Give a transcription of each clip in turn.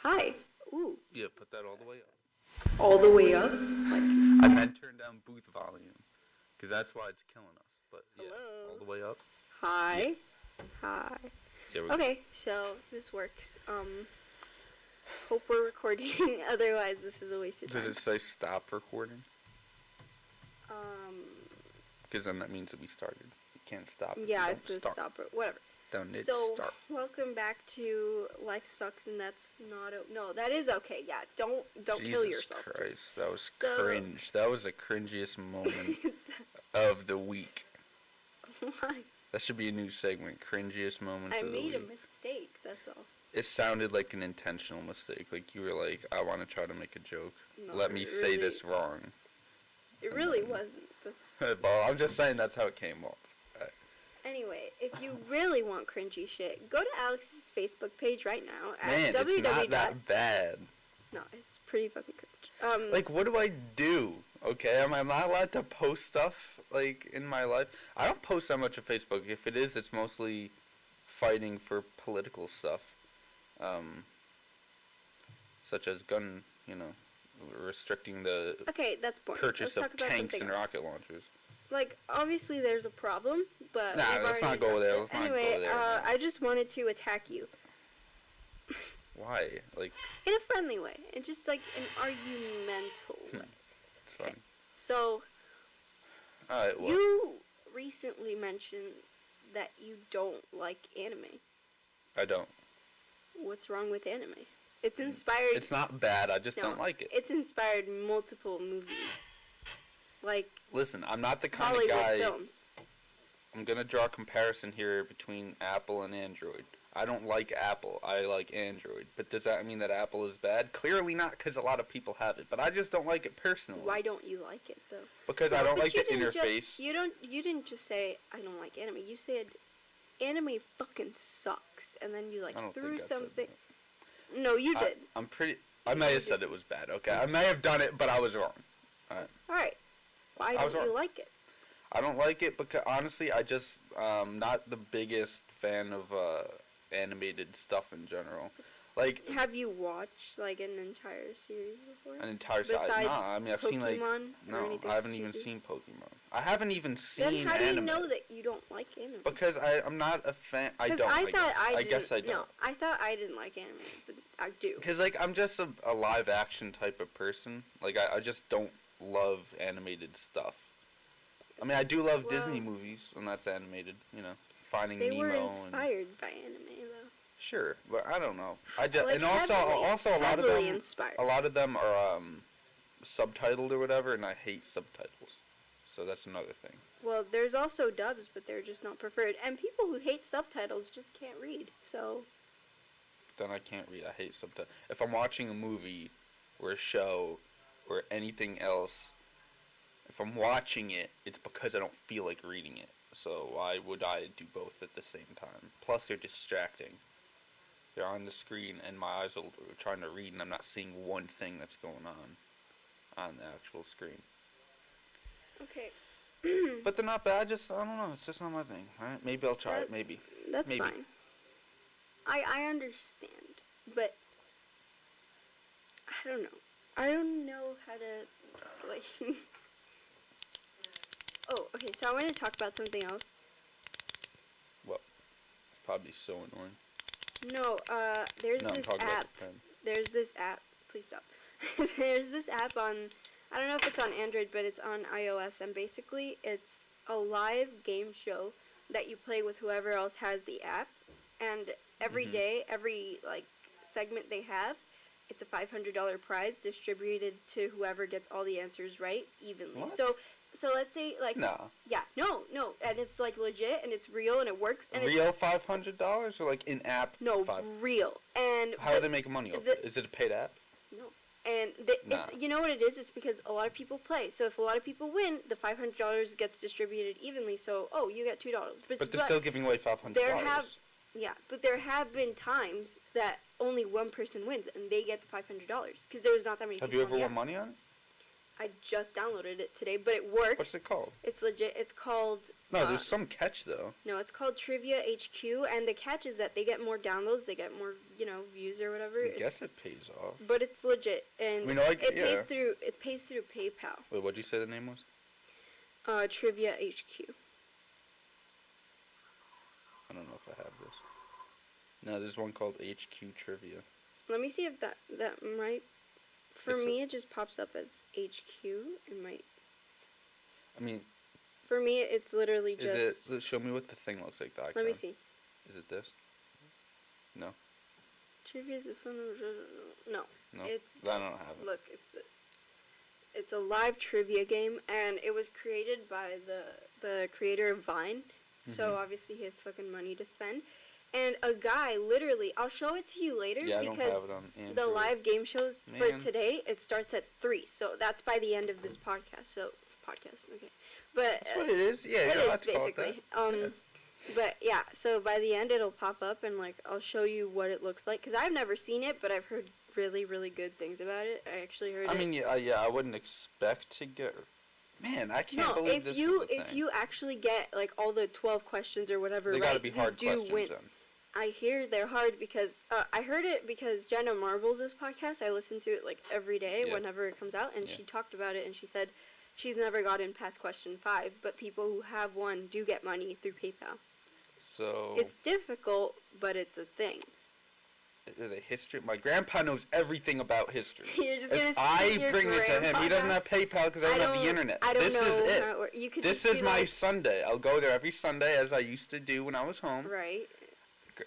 Hi. Ooh. Yeah, put that all the way up. All the way up. Like, I had turned down booth volume, because that's why it's killing us. But yeah, hello. all the way up. Hi. Yeah. Hi. There we go. Okay, so this works. Hope we're recording. Otherwise, this is a waste of time. Does it say stop recording? Um. Because then that means that we started. You can't stop. If Yeah, you it's don't a start. stop. Whatever. Don't need So, to start. welcome back to Life Sucks and That's Not No, that is okay. Yeah, don't kill yourself. Jesus Christ, that was So- cringe. That was the cringiest moment of the week. Why? That should be a new segment. Cringiest moments I of the week. made a mistake. That's all. It sounded like an intentional mistake. Like you were like, I want to try to make a joke. No, Let me it say really- this wrong. It really wasn't. That's Well, I'm just saying that's how it came off. Anyway, if you really want cringy shit, go to Alex's Facebook page right now at Man, it's not that bad. No, it's pretty fucking cringe. Like, what do I do? Okay, am I not allowed to post stuff, like, in my life? I don't post that much on Facebook. If it is, it's mostly fighting for political stuff. Such as gun, restricting the okay, that's boring. purchase Let's of talk about tanks something and else. rocket launchers. Like, obviously there's a problem, but Nah, we've let's already not go addressed there. it. Let's not Anyway, go there, man. I just wanted to attack you Why? Like, in a friendly way, and just like an argumental way. it's fine. So, Alright, well. you recently mentioned that you don't like anime. I don't. What's wrong with anime? It's inspired. It's not bad, I just No, don't like it. It's inspired multiple movies, like Listen, I'm not the kind Hollywood of guy. films. I'm gonna draw a comparison here between Apple and Android. I don't like Apple. I like Android. But does that mean that Apple is bad? Clearly not, because a lot of people have it. But I just don't like it personally. Why don't you like it though? Because I No, don't but like you the didn't interface. You didn't just say I don't like anime. You said anime fucking sucks, and then you like I don't threw think I said something. that. No, you did. I may have said it was bad. Okay, I may have done it, but I was wrong. All right. Why I was don't you wrong. like it? I don't like it because honestly, I just not the biggest fan of animated stuff in general. Like Have you watched like an entire series before? an entire Besides Nah, I mean I've seen like Pokemon or no, anything I haven't even stupid? seen Pokemon. I haven't even seen Then how do anime. you know that you don't like anime? Because I'm not a fan. I 'Cause don't. I thought I guess I don't. No, I thought I didn't like anime, but I do. Because like I'm just a live action type of person. Like I just don't love animated stuff. I mean I do love Well, Disney movies and that's animated. Finding They Nemo. were And, inspired by anime though. sure, but I don't know. I just Like, and also heavily a lot of heavily them inspired. a lot of them are subtitled or whatever, and I hate subtitles. So that's another thing. Well, there's also dubs, but they're just not preferred. And people who hate subtitles just can't read. So, Then I can't read. I hate subtitles. If I'm watching a movie or a show or anything else, if I'm watching it, it's because I don't feel like reading it. So why would I do both at the same time? Plus, they're distracting. They're on the screen, and my eyes are trying to read, and I'm not seeing one thing that's going on the actual screen. okay. But they're not bad. I don't know. It's just not my thing. Right? Maybe I'll try it. Maybe. That's Maybe. fine. I understand, but I don't know. I don't know how to, like... Oh, okay, so I want to talk about something else. Well, it's probably so annoying. No, there's No, I'm this talking about app. the pen. There's this app. Please stop. There's this app on, I don't know if it's on Android, but it's on iOS, and basically it's a live game show that you play with whoever else has the app, and every Mhm. day, every, like, segment they have, it's a $500 prize distributed to whoever gets all the answers right evenly. What? So let's say, like, No. yeah, no, and it's, like, legit, and it's real, and it works, and it's, Real $500 or like in-app? no, $5? real, and... How are they making money off it? Is it a paid app? No. And Nah. you know what it is? It's because a lot of people play. So if a lot of people win, the $500 gets distributed evenly. So, you get $2. But they're still giving away $500. But there have been times that only one person wins and they get the $500 because there's not that many Have people you on ever the won app. money on it? I just downloaded it today, but it works. What's it called? It's legit. It's called. No, there's some catch though. No, it's called Trivia HQ, and the catch is that they get more downloads, they get more, views or whatever. I guess it pays off. But it's legit, and I mean, it pays through PayPal. Wait, what'd you say the name was? Trivia HQ. I don't know if I have this. No, there's one called HQ Trivia. Let me see if that might. For It's me, it just pops up as HQ. It might. I mean, For me, it's literally just. Show me what the thing looks like. The icon. Let me see. Is it this? No. Trivia's a fun. No. No. It's. I don't this. have it. Look, it's this. It's a live trivia game, and it was created by the creator of Vine. So Mhm. obviously he has fucking money to spend. And a guy literally, I'll show it to you later Yeah, I don't because have it on Android. the live game shows for Man. today, it starts at 3. So that's by the end of this podcast. So okay. But That's what it is. Yeah, it you're is allowed to call it basically. that. Yeah. But yeah, so by the end it'll pop up and like I'll show you what it looks like cuz I've never seen it, but I've heard really really good things about it. I actually heard I mean, yeah, I wouldn't expect to get. Man, I can't believe this is a thing. if you actually get like all the 12 questions or whatever They right, gotta be hard you do questions win. then. I hear they're hard because I heard it because Jenna Marbles' this podcast. I listen to it like every day Yeah. whenever it comes out, and Yeah. she talked about it and she said she's never gotten past question 5, but people who have won do get money through PayPal. So It's difficult, but it's a thing. the history. My grandpa knows everything about history. You're just gonna If see I your bring it to him, grandpa. he doesn't have PayPal because I don't have the internet. I don't This know is it. how it works. You could This just is be my like, Sunday. I'll go there every Sunday as I used to do when I was home. right.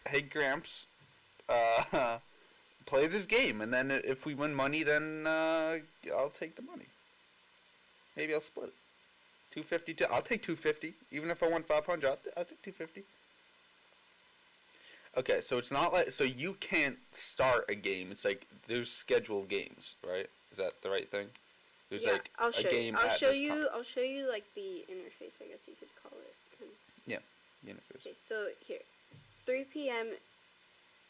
Hey, Gramps, play this game, and then if we win money, then I'll take the money. Maybe I'll split it. 250. I'll take 250. Even if I won 500, I'll take 250. Okay, so it's not like you can't start a game. It's like there's scheduled games, right? Is that the right thing? There's Yeah, like I'll a show game you. I'll at show this you. time. I'll show you like the interface. I guess you could call it. 'Cause Universe. okay, so here, 3 p.m.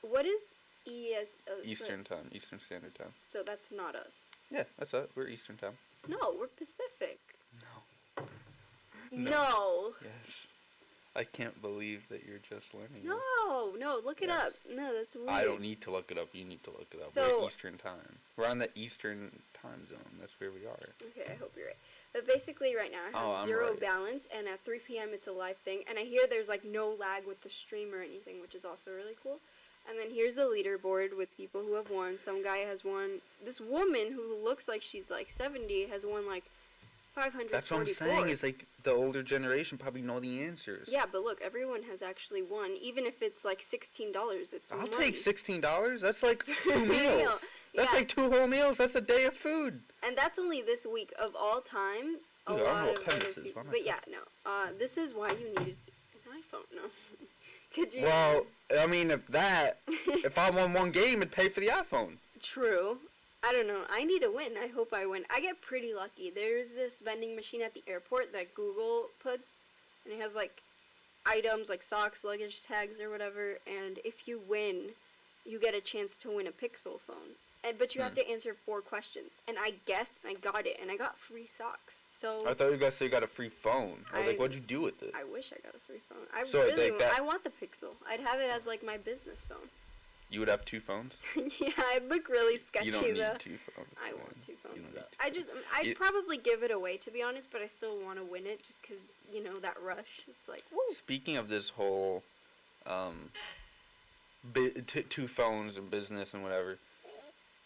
What is ES? Eastern time, Eastern Standard Time. So that's not us. Yeah, that's it. We're Eastern time. No, we're Pacific. No. No. Yes. I can't believe that you're just learning. No, look it up. Yes. No, that's weird. I don't need to look it up. You need to look it up. So- We're Eastern time. We're on the Eastern time zone. That's where we are. Okay, I hope you're right. But basically, right now I have I'm 0 right. balance, and at 3 p.m. it's a live thing. And I hear there's like no lag with the stream or anything, which is also really cool. And then here's the leaderboard with people who have won. Some guy has won. This woman who looks like she's like 70 has won like 544. That's what I'm saying. Is like the older generation probably know the answers. Yeah, but look, everyone has actually won, even if it's like $16. It's I'll money. take $16. That's like For 2 real. meals. That's Yeah. like 2 whole meals. That's a day of food. And that's only this week of all time. A Dude, I don't know lot what of pen other this is. people. Why am I But yeah, no. This is why you needed an iPhone. No. Could you? Well, I mean, if I won one game, it'd pay for the iPhone. True. I don't know. I need to win. I hope I win. I get pretty lucky. There's this vending machine at the airport that Google puts, and it has like items like socks, luggage tags, or whatever. And if you win, you get a chance to win a Pixel phone. But you have to answer 4 questions. And I guessed, and I got it, and I got free socks. So I thought you guys said you got a free phone. I was like, what'd you do with it? I wish I got a free phone. I So, really like that- I want the Pixel. I'd have it as like my business phone. You would have 2 phones? Yeah, I'd look really sketchy You don't need though. 2 phones. I man. want 2 You phones don't though. need I'd You- probably give it away to be honest, but I still want to win it just because that rush. It's like woo. Speaking of this whole 2 phones and business and whatever,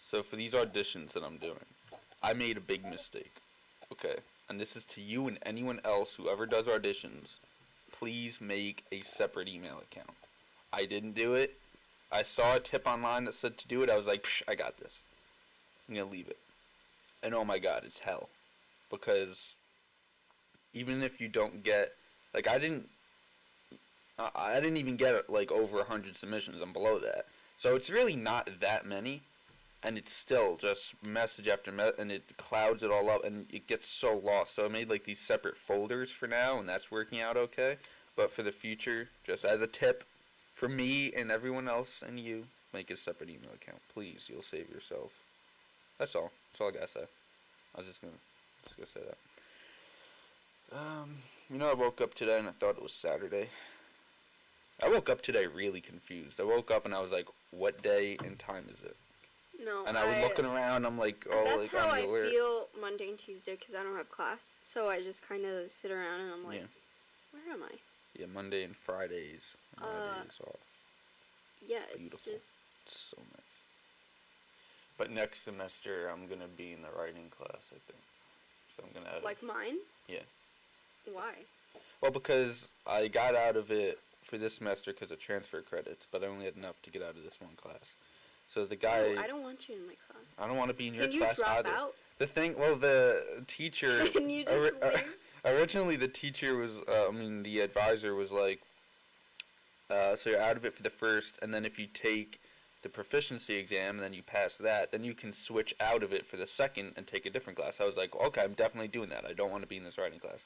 so for these auditions that I'm doing, I made a big mistake. Okay, and this is to you and anyone else who ever does auditions. Please make a separate email account. I didn't do it. I saw a tip online that said to do it. I was like, Psh, I got this. I'm gonna leave it. And oh my god, it's hell. Because even if you don't get, like, I didn't even get like over 100 submissions. I'm below that. So it's really not that many. And it's still just message after message, and it clouds it all up, and it gets so lost. So I made like these separate folders for now, and that's working out okay. But for the future, just as a tip, for me and everyone else and you, make a separate email account, please. You'll save yourself. That's all. That's all I gotta say. I was just gonna I was gonna say that. I woke up today and I thought it was Saturday. I woke up today really confused. I woke up and I was like, "What day and time is it?" No, And I was looking around. I'm like, "Oh, that's like how on I the alert." feel Monday and Tuesday because I don't have class. So I just kind of sit around and I'm like, Yeah. where am I? Yeah, Monday and Fridays. My days off. Yeah, it's Beautiful. just. It's so nice. But next semester, I'm gonna be in the writing class. I think. So I'm gonna. Like mine? Yeah. Why? Well, because I got out of it for this semester because of transfer credits, but I only had enough to get out of this one class. So the guy. No, I don't want you in my class. I don't want to be in your Can you class drop either. out? The thing, well, the teacher. Can you just leave? Originally, the teacher was. The advisor was like. So you're out of it for the first, and then if you take the proficiency exam and then you pass that, then you can switch out of it for the second and take a different class. I was like, okay, I'm definitely doing that. I don't want to be in this writing class.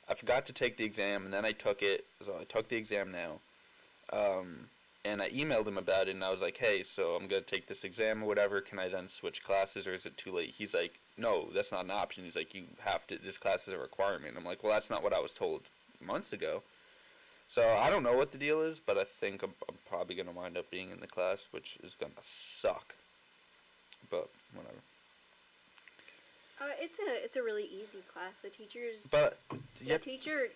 I forgot to take the exam, and then I took it. So I took the exam now. And I emailed him about it, and I was like, hey, so I'm going to take this exam or whatever. Can I then switch classes, or is it too late? He's like, no, that's not an option. He's like, you have to, this class is a requirement. I'm like, well, that's not what I was told months ago. So I don't know what the deal is, but I think I'm probably going to wind up being in the class, which is going to suck. But whatever. It's a really easy class. The teacher's. But the teacher,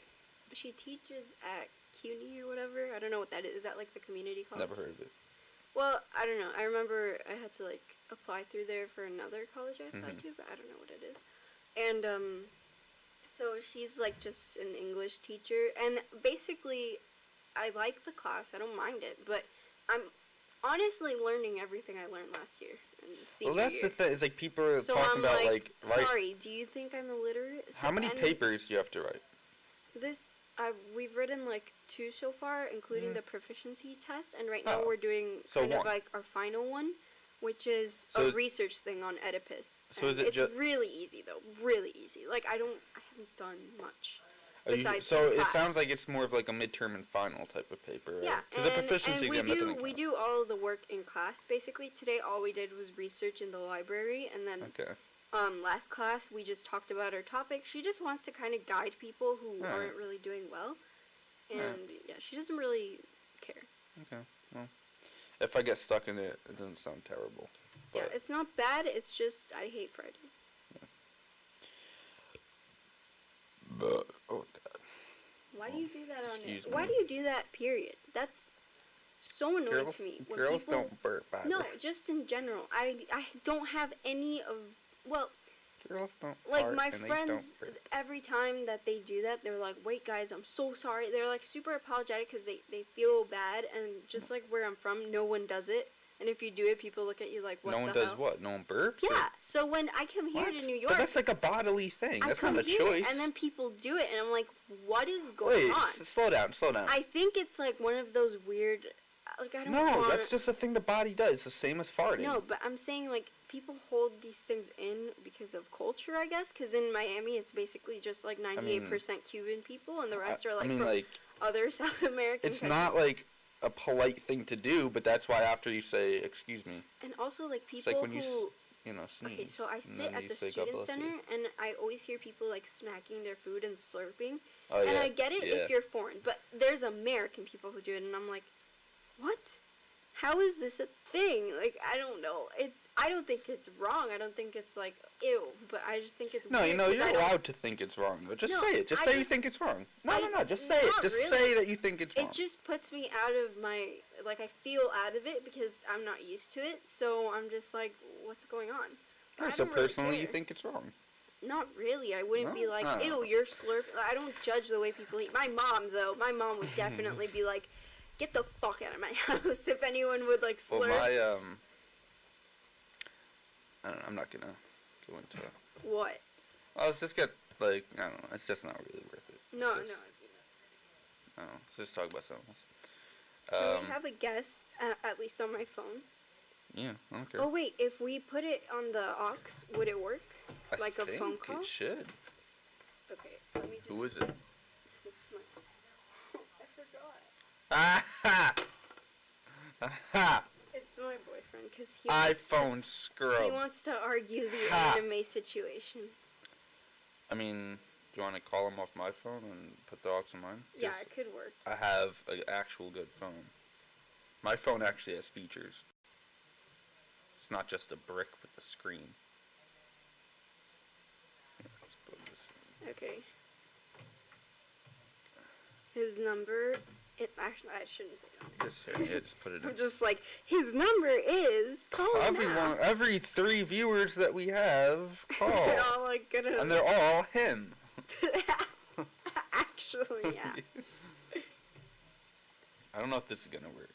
she teaches at CUNY or whatever. I don't know what that is. Is that like the community college? Never heard of it. Well, I don't know. I remember I had to like apply through there for another college I applied to, but I don't know what it is. And so she's like just an English teacher, and basically, I like the class. I don't mind it, but I'm honestly learning everything I learned last year and senior Well, that's year. the thing. It's like people are So talking I'm about like right. sorry, do you think I'm illiterate? How many papers do you have to write? We've written like 2 so far, including the proficiency test, and right now Oh. we're doing So kind of one. like our final one, which is So a is- research thing on Oedipus. So is And it it's really easy though, really easy. Like I haven't done much. Besides So the it class. sounds like it's more of like a midterm and final type of paper, right? Yeah, Because the proficiency and exam that doesn't we count. do all of the work in class. Basically, today all we did was research in the library, and then Okay. last class we just talked about our topic. She just wants to kind of guide people who Alright. aren't really doing well, and Alright. yeah, she doesn't really care. Okay. Well, if I get stuck in it, it doesn't sound terrible. Yeah, But it's not bad. It's just I hate Friday. oh god. Why do you do that on Excuse it? Why me. do you do that? Period. That's so annoying Girls, to me. When girls people, don't burp either. No, just in general. I don't have any of. Well, Girls don't like fart my and they friends, don't burp. every time that they do that, they're like, "Wait, guys, I'm so sorry." They're like super apologetic because they feel bad, and just like where I'm from, no one does it. And if you do it, people look at you like, "What No the one hell?" does what? No one burps? Yeah. Or- So when I come here What? to New But York, that's like a bodily thing. I That's come not a here, choice. and then people do it, and I'm like, "What is going Wait, on?" slow down, slow down. I think it's like one of those weird, like I don't No, wanna, that's just a thing the body does. It's the same as farting. No, but I'm saying like people hold these things in because of culture, I guess. Because in Miami, it's basically just like 98% Cuban people, and the rest are like from like other South American. it's countries. not like a polite thing to do, but that's why after you say "excuse me," And also like it's people like when you who. sneeze. Okay, so I and sit then at you the say, "God student bless center, you." and I always hear people like smacking their food and slurping. Oh And yeah. I get it yeah. if you're foreign, but there's American people who do it, and I'm like, what? How is this a thing? Like, I don't know. I don't think it's wrong. I don't think it's like ew, but I just think it's No, weird you know 'cause you're I don't- allowed to think it's wrong, but just No, say it. Just I say you just- think it's wrong. No, I- just say it. not Just really. say that you think it's wrong. It just puts me out of my like I feel out of it because I'm not used to it. So I'm just like, what's going on? Yeah, I so don't really personally, you care. think it's wrong. Not really. I wouldn't No? be like, Oh. ew, you're slurping. I don't judge the way people eat. My mom, though, my mom would definitely be like, get the fuck out of my house if anyone would like Well, slurp. my I don't know, I'm not gonna go into it. What? Well, let's just get like I don't know. It's just not really worth it. It's No, just, no. I don't know. Let's just talk about something else. Can we have a guest, at least on my phone? Yeah, I don't care. Oh, wait, if we put it on the aux, would it work? I like a think phone call? It should. Okay, let me just... Who is it? It's my... I forgot. Ah ha! It's my boyfriend, because he wants iPhone to, scrub. he wants to argue the Ha. anime situation. I mean, do you want to call them off my phone and put the aux on mine? Yeah, 'Cause it could work. I have an actual good phone. My phone actually has features. It's not just a brick with a screen. Here, let's put this in. Okay. His number. Actually, I shouldn't say it. Just here, yeah, just put it in. I'm just like, his number is. Call him Everyone, now. every 3 viewers that we have call, They're all like gonna. and they're all him. Actually, yeah. I don't know if this is gonna work.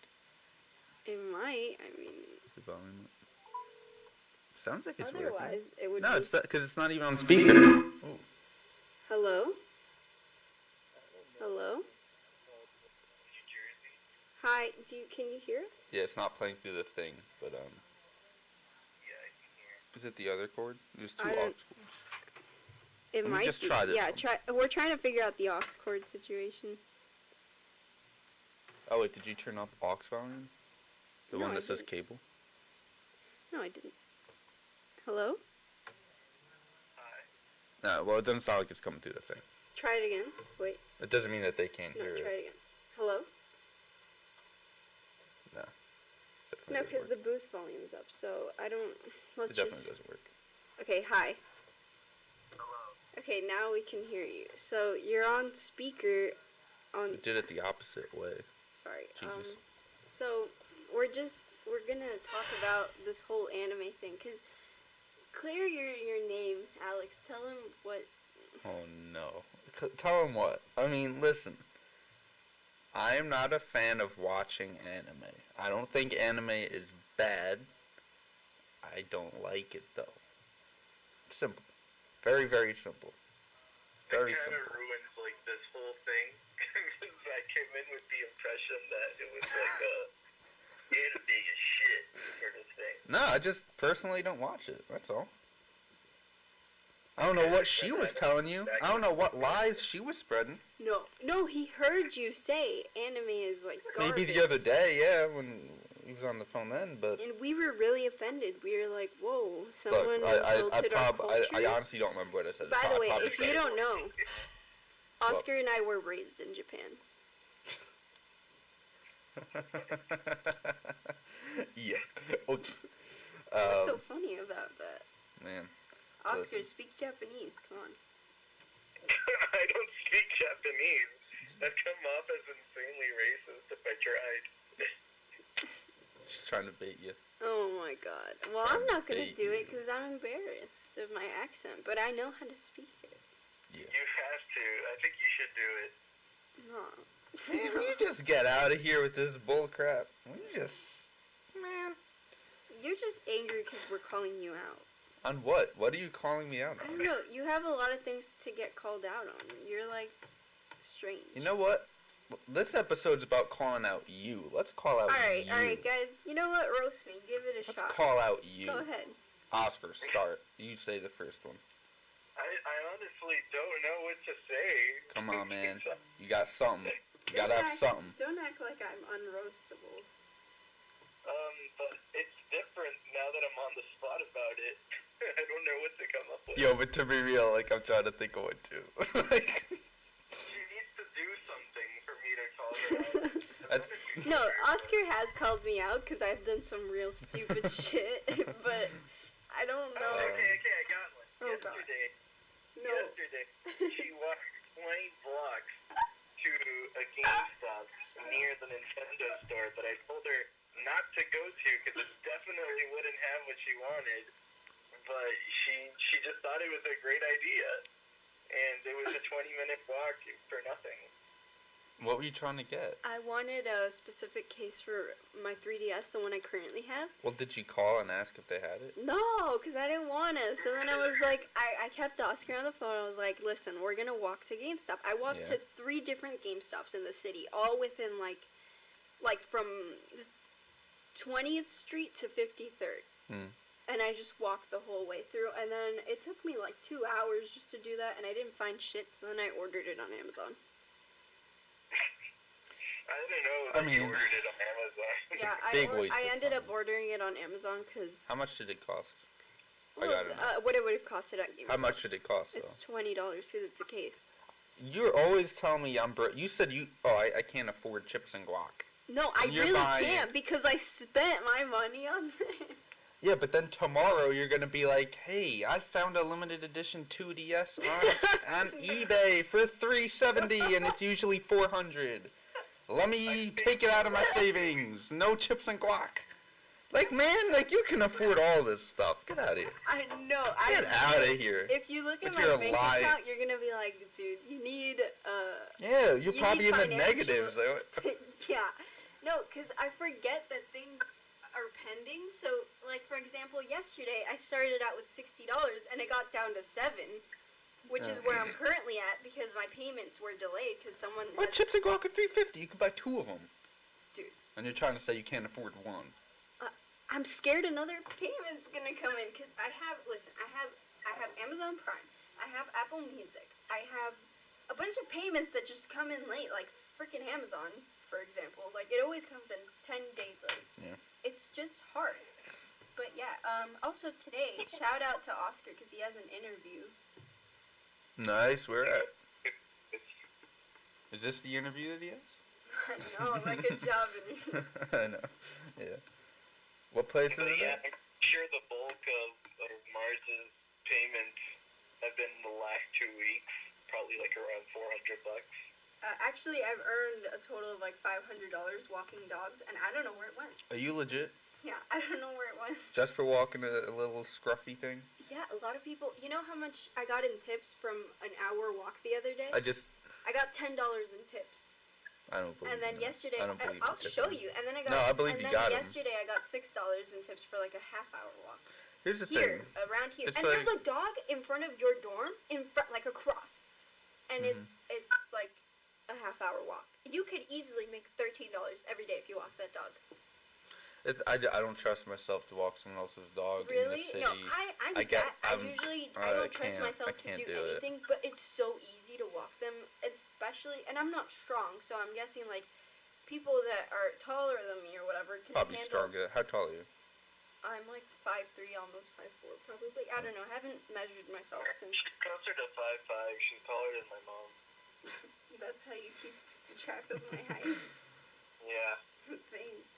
It might. I mean. Is the volume up? Sounds like it's Otherwise, working. it would. No, be... it's because it's not even on speaker. Ooh. Hello. Hello. Hi. Can you hear us? Yeah, it's not playing through the thing, but Yeah, I can hear. is it the other cord? There's 2 I aux don't- cords. It Let me might just be. try this Yeah, one. We're trying to figure out the aux cord situation. Oh wait, did you turn up aux volume? The No, one I that says didn't. cable? No, I didn't. Hello. Hi. No, well it doesn't sound like it's coming through the thing. Try it again. Wait. It doesn't mean that they can't No, hear try it. it again. Hello. No, Definitely because doesn't the booth volume's up, so I don't. work. Let's It definitely just. doesn't work. Okay. Hi. Hello. Okay, now we can hear you. So you're on speaker. On. It did it the opposite way. Sorry. Jesus. So we're gonna talk about this whole anime thing, cause clear your name, Alex. Tell him what. Oh no. Tell him what? I mean, listen. I am not a fan of watching anime. I don't think anime is bad. I don't like it though. Simple. Very, very simple. Very It kind simple. of ruins like this whole thing. 'Cause I came in with the impression that it was like anime is shit sort of thing. No, I just personally don't watch it. That's all. I don't know what she was telling you. I don't know what lies she was spreading. No, he heard you say anime is like garbage. Maybe the other day, yeah, when he was on the phone then, but And we were really offended. We were like, "Whoa, someone look, insulted our culture." I honestly don't remember what I said. By I the way, probably if said you it. don't know, Oscar and I were raised in Japan. Yeah. Okay. What's so funny about that? Man. Oscar, Listen. speak Japanese. Come on. I don't speak Japanese. I'd come off as insanely racist if I tried. She's trying to bait you. Oh my god. Well, I'm not gonna Bait do you. it because I'm embarrassed of my accent, but I know how to speak it. You have to. I think you should do it. No. Man, will you just get out of here with this bull crap? Will you just... Man. You're just angry because we're calling you out. On what? What are you calling me out I on? don't know. You have a lot of things to get called out on. You're like strange. You know what? This episode's about calling out you. Let's call out you. Alright, guys. You know what? Roast me. Give it a Let's shot. call out you. Go ahead. Oscar, start. You say the first one. I honestly don't know what to say. Come on, man. You got something. You gotta have something. Don't act like I'm unroastable. But it's different now that I'm on the spot about it. I don't know what to come up with. Yo, but to be real, like, I'm trying to think of one too. Like, She needs to do something for me to call her out. No, Oscar has called me out because I've done some real stupid shit, but I don't know. Okay, I got one. Oh, God. Yesterday, she walked 20 blocks to a GameStop near the Nintendo store that I told her not to go to because it definitely wouldn't have what she wanted. But she just thought it was a great idea. And it was a 20-minute walk for nothing. what were you trying to get? I wanted a specific case for my 3DS, the one I currently have. Well, did you call and ask if they had it? No, because I didn't want to. So then I was like, I kept Oscar on the phone. I was like, listen, we're going to walk to GameStop. I walked Yeah. to 3 different GameStops in the city, all within like from 20th Street to 53rd. Hmm. And I just walked the whole way through. And then it took me like 2 hours just to do that. And I didn't find shit. So then I ordered it on Amazon. I didn't know I that you mean- ordered it on Amazon. Yeah, Big waste I of ended time. up ordering it on Amazon because How much did it cost? I got it now. What it would have costed at GameStop. How much did it cost, though? It's $20 because it's a case. You're always telling me I'm broke. You said I can't afford chips and guac. No, I And you're really buying- can't because I spent my money on it. Yeah, but then tomorrow you're gonna be like, hey, I found a limited edition 2DS on eBay for $370 and it's usually $400. Let me take it out of my savings. No chips and guac. Like, man, like, you can afford all this stuff. Get out of here. I know. Get out of here. If you look at But my you're bank lying. account, you're gonna be like, dude, you need Yeah, you're You probably need in the financial- negatives. Though. yeah. No, because I forget that things are pending. So, like, for example, yesterday I started out with $60 and it got down to $7, which is where I'm currently at because my payments were delayed because someone. What, chips and guac at $350? You could buy 2 of them. Dude. And you're trying to say you can't afford one. I'm scared another payment's gonna come in because I have Amazon Prime, I have Apple Music, I have a bunch of payments that just come in late, like freaking Amazon, for example. Like, it always comes in 10 days late. Yeah. It's just hard. But yeah, also today, shout out to Oscar because he has an interview. Nice, where at? Is this the interview that he has? I know, like a job interview. I know. Yeah. What place is it? Yeah, I'm sure the bulk of Mars's payments have been in the last 2 weeks, probably like around $400. Actually, I've earned a total of like $500 walking dogs, and I don't know where it went. Are you legit? Yeah, I don't know where it went. Just for walking a little scruffy thing? Yeah, a lot of people. You know how much I got in tips from an hour walk the other day? I got $10 in tips. I don't believe And then you. yesterday, I don't believe I'll you. show you. And then I got. No, I believe and you then got 'em. yesterday I got $6 in tips for like a half-hour walk. Here's the Here, thing. around here, It's and like- there's a dog in front of your dorm, in front like across, and Mm-hmm. it's like a half-hour walk. You could easily make $13 every day if you walk that dog. I don't trust myself to walk someone else's dog in Really? the city. No, I don't trust myself to can't do do it. anything, but it's so easy to walk them, especially, and I'm not strong, so I'm guessing, like, people that are taller than me or whatever can Probably handle. stronger. How tall are you? I'm like 5'3", almost 5'4", probably. I don't know. I haven't measured myself since. She's closer to 5'5". She's taller than my mom. That's how you keep track of my height. Yeah. Thanks.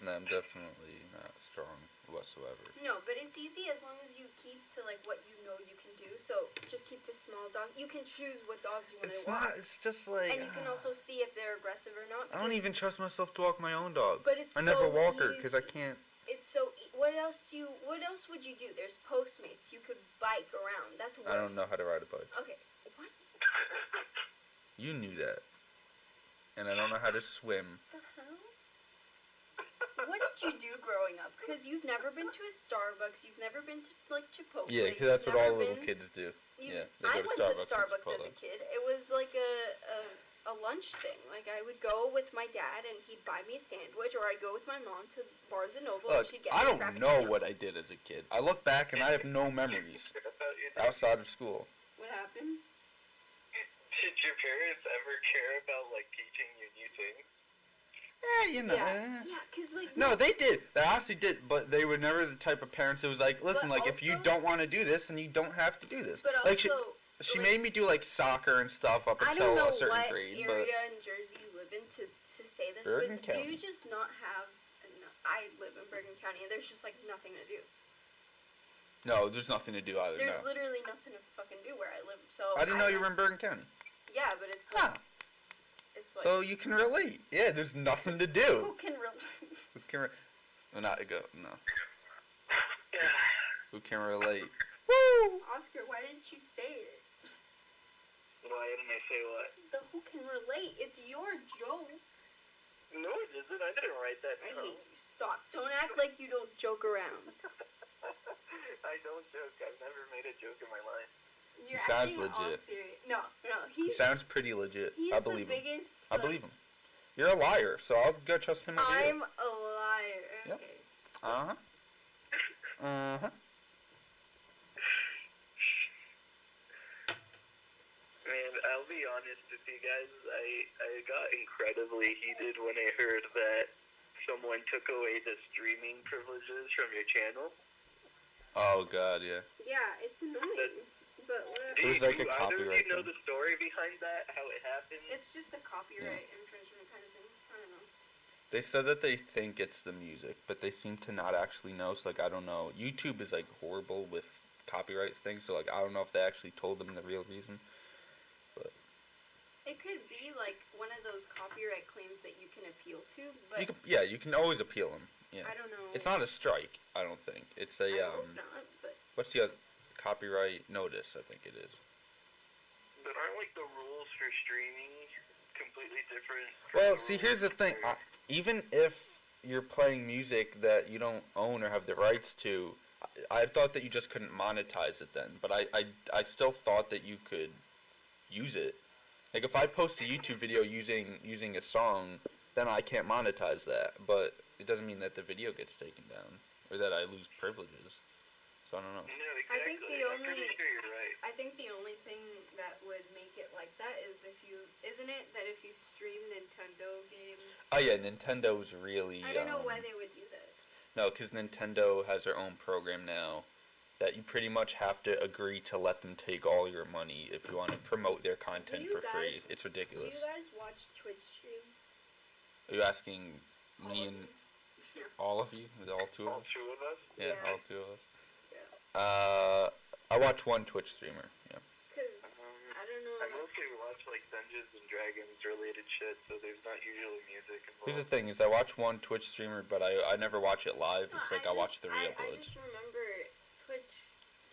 No, I'm definitely not strong whatsoever. No, but it's easy as long as you keep to like what you know you can do. So just keep to small dogs. You can choose what dogs you want to It's walk. not. It's just like. And you can also see if they're aggressive or not. I don't because- even trust myself to walk my own dog. But it's I never so walk her because I easy. can't. It's so. What else would you do? There's Postmates. You could bike around. That's worse. I don't know how to ride a bike. Okay. What You knew that. And I don't know how to swim. the hell? What did you do growing up? Because you've never been to a Starbucks. You've never been to like Chipotle. Yeah, because that's you've what all never little been- kids do. you- Yeah, they I go to went Starbucks to and Starbucks as a Chipotle. kid. It was like a lunch thing. Like I would go with my dad and he'd buy me a sandwich, or I'd go with my mom to Barnes and Noble and Look, she'd get I me a don't know Frappuccino. what I did as a kid. I look back and I have no memories outside of school. What happened? Did your parents ever care about like teaching you new things? Yeah, you know. Yeah, cause like No, they did. They honestly did, but they were never the type of parents that was like, listen, But like, if you also- don't want to do this, then you don't have to do this. But like, also, she like- made me do, like, soccer and stuff up I until don't know a certain what grade, area but... in Jersey you live in to say this, Bergen but County. do you just not have? I live in Bergen County, and there's just like nothing to do. No, there's nothing to do either, There's no. literally nothing to fucking do where I live. So I didn't know you were in Bergen County. Yeah, but it's Huh. like it's like So you can relate. Yeah, there's nothing to who do. can relate? Who can well, not go, no. Yeah. Who can relate? Woo! Oscar, why didn't you say it? Why didn't I say what? The who can relate? It's your joke. No, it isn't. I didn't write that I down. hate you. Stop. Don't act like you don't joke around. I don't joke. I've never made a joke in my life. You're sounds acting all legit. serious. No, He he's sounds pretty legit. he's I the believe him. biggest. I believe him. You're a liar, so I'll go trust him over I'm you. a liar. Yep. Okay. Uh-huh. Uh-huh. Man, I'll be honest with you guys. I got incredibly heated when I heard that someone took away the streaming privileges from your channel. Oh god, yeah. Yeah, it's annoying. But whatever. It was like a either of copyright you know thing. the story behind that? How it happened? It's just a copyright infringement kind of thing. I don't know. They said that they think it's the music, but they seem to not actually know. So like, I don't know. YouTube is like horrible with copyright things. So like, I don't know if they actually told them the real reason. It could be like one of those copyright claims that you can appeal to, but You can always appeal them. Yeah. I don't know. It's not a strike. I don't think it's a I hope not, but What's the other copyright notice? I think it is. But aren't like the rules for streaming completely different? from Well, the see, rules here's the thing. for- Even if you're playing music that you don't own or have the rights to, I thought that you just couldn't monetize it then. But I still thought that you could use it. Like if I post a YouTube video using a song, then I can't monetize that. But it doesn't mean that the video gets taken down or that I lose privileges. So I don't know. No, I exactly. think the I'm pretty only- sure you're right. I think the only thing that would make it like that is isn't it that if you stream Nintendo games? Oh yeah, Nintendo's really. I don't know why they would do that. No, because Nintendo has their own program now that you pretty much have to agree to let them take all your money if you want to promote their content you for free. guys- It's Do ridiculous. you guys watch Twitch streams? Are you asking All me of and you? Yeah. all of you? All two All of us? two of us? Yeah, Yeah. all two of us. Yeah. I watch one Twitch streamer. Yeah. Cause I don't know. I mostly watch like Dungeons and Dragons related shit, so there's not usually music involved. Here's the thing: is I watch one Twitch streamer, but I never watch it live. It's like I watch the I re-uploads. just remember Twitch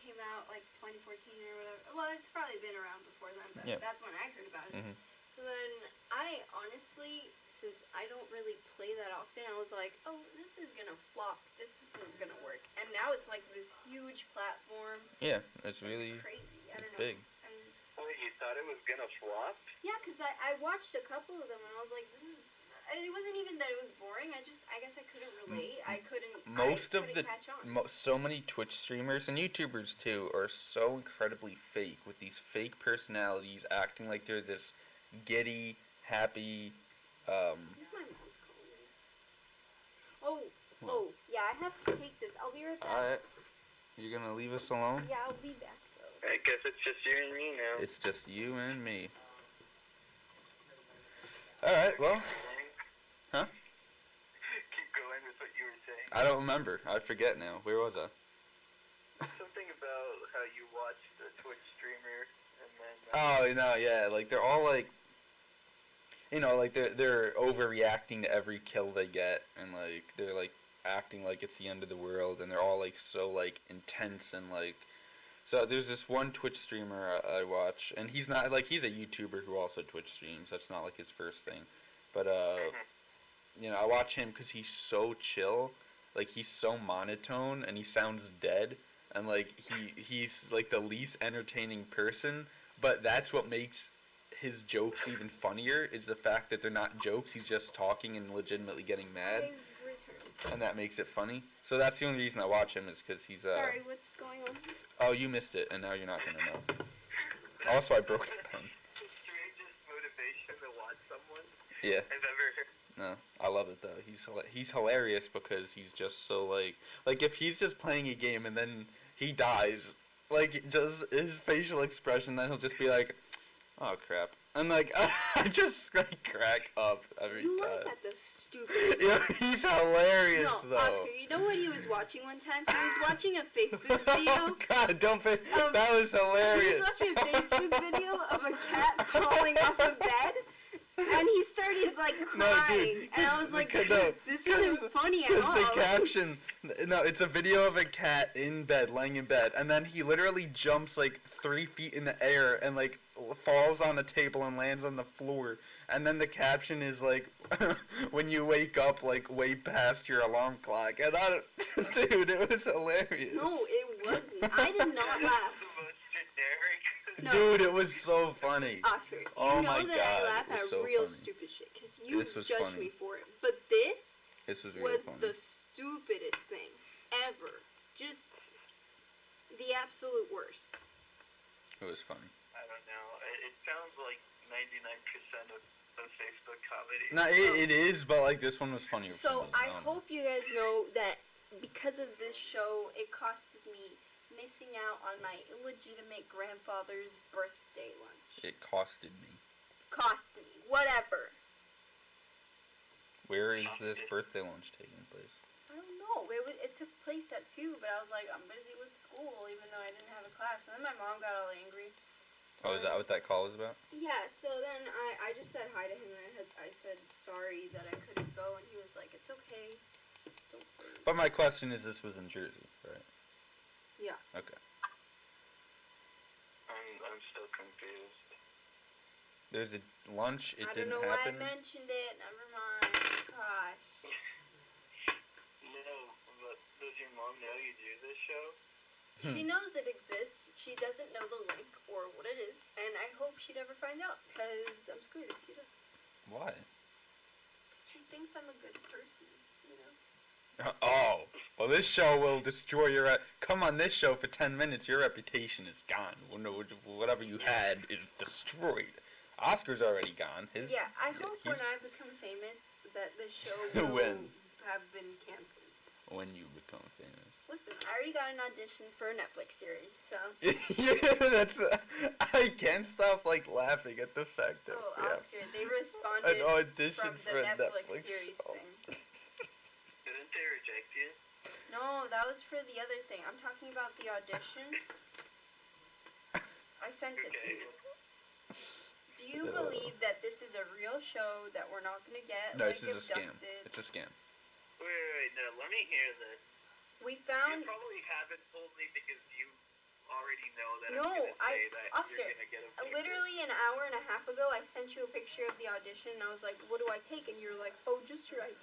came out like 2014 or whatever. Well, it's probably been around before then, but Yeah. that's when I heard about it. Mhm. So then I honestly, since I don't really play that often, I was like, oh, this is gonna flop. This isn't gonna work. And now it's like this huge platform. Yeah, it's really It's crazy. I don't it's know. big. And Wait, you thought it was gonna flop? yeah, because I watched a couple of them and I was like, this is. It wasn't even that it was boring. I guess I couldn't relate. I couldn't. Most I of couldn't the catch on. so many Twitch streamers and YouTubers too are so incredibly fake with these fake personalities, acting like they're this giddy, happy. My mom's calling me. Oh, yeah, I have to take this. I'll be right back. Alright, you're gonna leave us alone? Yeah, I'll be back though. I guess it's just you and me now. It's just you and me. Alright, well, Huh? Keep going with what you were saying. I don't remember. I forget now. Where was I? Something about how you watched the Twitch streamer and then. Oh, no, yeah, like they're all like, you know, like they're overreacting to every kill they get, and like they're like acting like it's the end of the world, and they're all like so like intense and like. So there's this one Twitch streamer I watch, and he's not like he's a YouTuber who also Twitch streams. That's not like his first thing, but you know, I watch him because he's so chill, like he's so monotone, and he sounds dead, and like he's like the least entertaining person. But that's what makes his jokes even funnier is the fact that they're not jokes. He's just talking and legitimately getting mad, I returned. and that makes it funny. So that's the only reason I watch him is because he's Sorry, what's going on? Oh, you missed it, and now you're not gonna know. Also, I broke the pen. Strangest motivation to watch someone Yeah, I've ever heard. no, I love it though. He's hilarious because he's just so like if he's just playing a game and then he dies, like just his facial expression, then he'll just be like, "Oh crap," and like I just like crack up every You time. laugh at the stupidest. Yeah, he's hilarious No, though. Oscar, you know what he was watching one time? He was watching a Facebook video. Oh God, don't be. That was He hilarious. was watching a Facebook video of a cat falling off a bed, and he started like No, crying, dude, and I was like, because- no, "This isn't funny at all." Because the caption, no, it's a video of a cat in bed, laying in bed, and then he literally jumps like 3 feet in the air and like falls on the table and lands on the floor. And then the caption is like, when you wake up like way past your alarm clock. And I don't, dude, it was hilarious. No, it wasn't. I did not laugh. The most generic. No. Dude, it was so funny. Oscar, you Oh know my that God, I laugh it was at so real funny. stupid shit because you This was judged funny. me for it. But this This was real was funny. the stupidest thing ever. Just the absolute worst. It was funny. I don't know. It sounds like 99% of Facebook comedy. No, it is, but like this one was funnier. for So me. I don't know. hope you guys know that because of this show, it costed me missing out on my illegitimate grandfather's birthday lunch. It costed me. Cost me. Whatever. Where is this birthday lunch taking place? I don't know. It took place at 2, but I was like, I'm busy with school, even though I didn't have a class. And then my mom got all angry. So Oh, is that what that call is about? Yeah, so then I just said hi to him, and I said sorry that I couldn't go, and he was like, it's okay. Don't worry. But my question is, this was in Jersey, right? Yeah. Okay. I'm still confused. There's a lunch. It I don't didn't know happen. why I mentioned it. Never mind. Gosh. No, but does your mom know you do this show? She knows it exists. She doesn't know the link or what it is, and I hope she never finds out, because I'm screwed if she does. Why? She thinks I'm a good person, you know? Oh, well, this show will destroy your. Come on this show for 10 minutes, your reputation is gone. Whatever you had is destroyed. Oscar's already gone. Yeah, I hope when he's- I become famous that this show will When? have been canceled. When you become famous. Listen, I already got an audition for a Netflix series, so. Yeah, that's the. I can't stop laughing at the fact that Oh, we have Oscar, they responded an audition from for the a Netflix Netflix series show. thing. Didn't they reject you? No, that was for the other thing. I'm talking about the audition. I sent it to you. Do you believe that this is a real show that we're not going to get No, this is a scam. abducted? It's a scam. Wait, no, let me hear this. We You found probably haven't told me because you already know that No, I'm gonna say that Oscar, you're gonna get a literally an hour and a half ago. I sent you a picture of the audition, and I was like, "What do I take?" And you're like, "Oh, just your ID."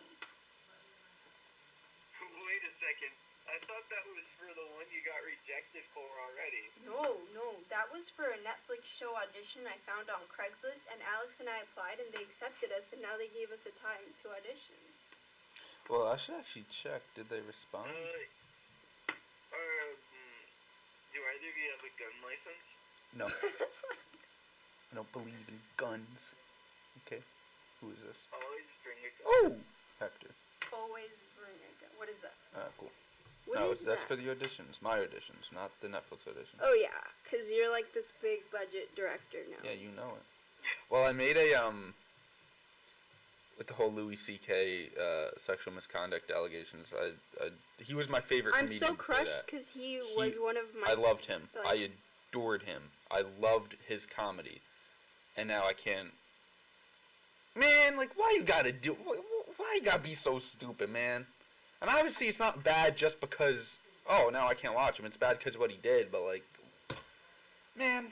Wait a second. I thought that was for the one you got rejected for already. No, that was for a Netflix show audition I found on Craigslist, and Alex and I applied, and they accepted us, and now they gave us a time to audition. Well, I should actually check. Did they respond? Do either of you have a gun license? No. I don't believe in guns. Okay. Who is this? Always bring a gun. Oh! Hector. Always bring a gun. What is that? Cool. What No, is that's that? for the auditions. My auditions, not the Netflix auditions. Oh yeah, because you're like this big budget director now. Yeah, you know it. Well, I made a, with the whole Louis C.K. Sexual misconduct allegations, he was my favorite I'm comedian so for crushed that. because he was one of my. I loved him. like- I adored him. I loved his comedy. And now I can't. Man, why you gotta do. Why you gotta be so stupid, man? And obviously it's not bad just because. Oh, now I can't watch him. It's bad because of what he did, but man.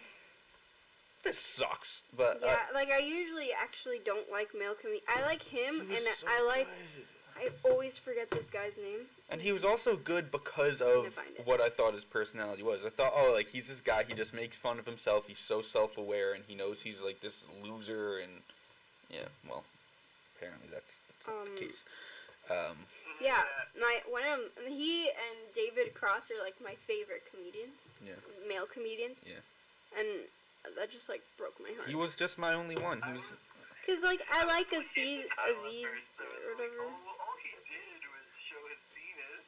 This sucks. But. Yeah, I usually actually don't like male comedians. I like him, he and was so I like. good. I always forget this guy's name. And he was also good because Gonna of find it. what I thought his personality was. I thought, he's this guy, he just makes fun of himself, he's so self-aware, and he knows he's, this loser, and, yeah, well, apparently that's not the case. Yeah, he and David Cross are my favorite comedians. Yeah. Male comedians. Yeah. And that just broke my heart. He was just my only one. He was... Cause I like Aziz or whatever. All he did was show his penis.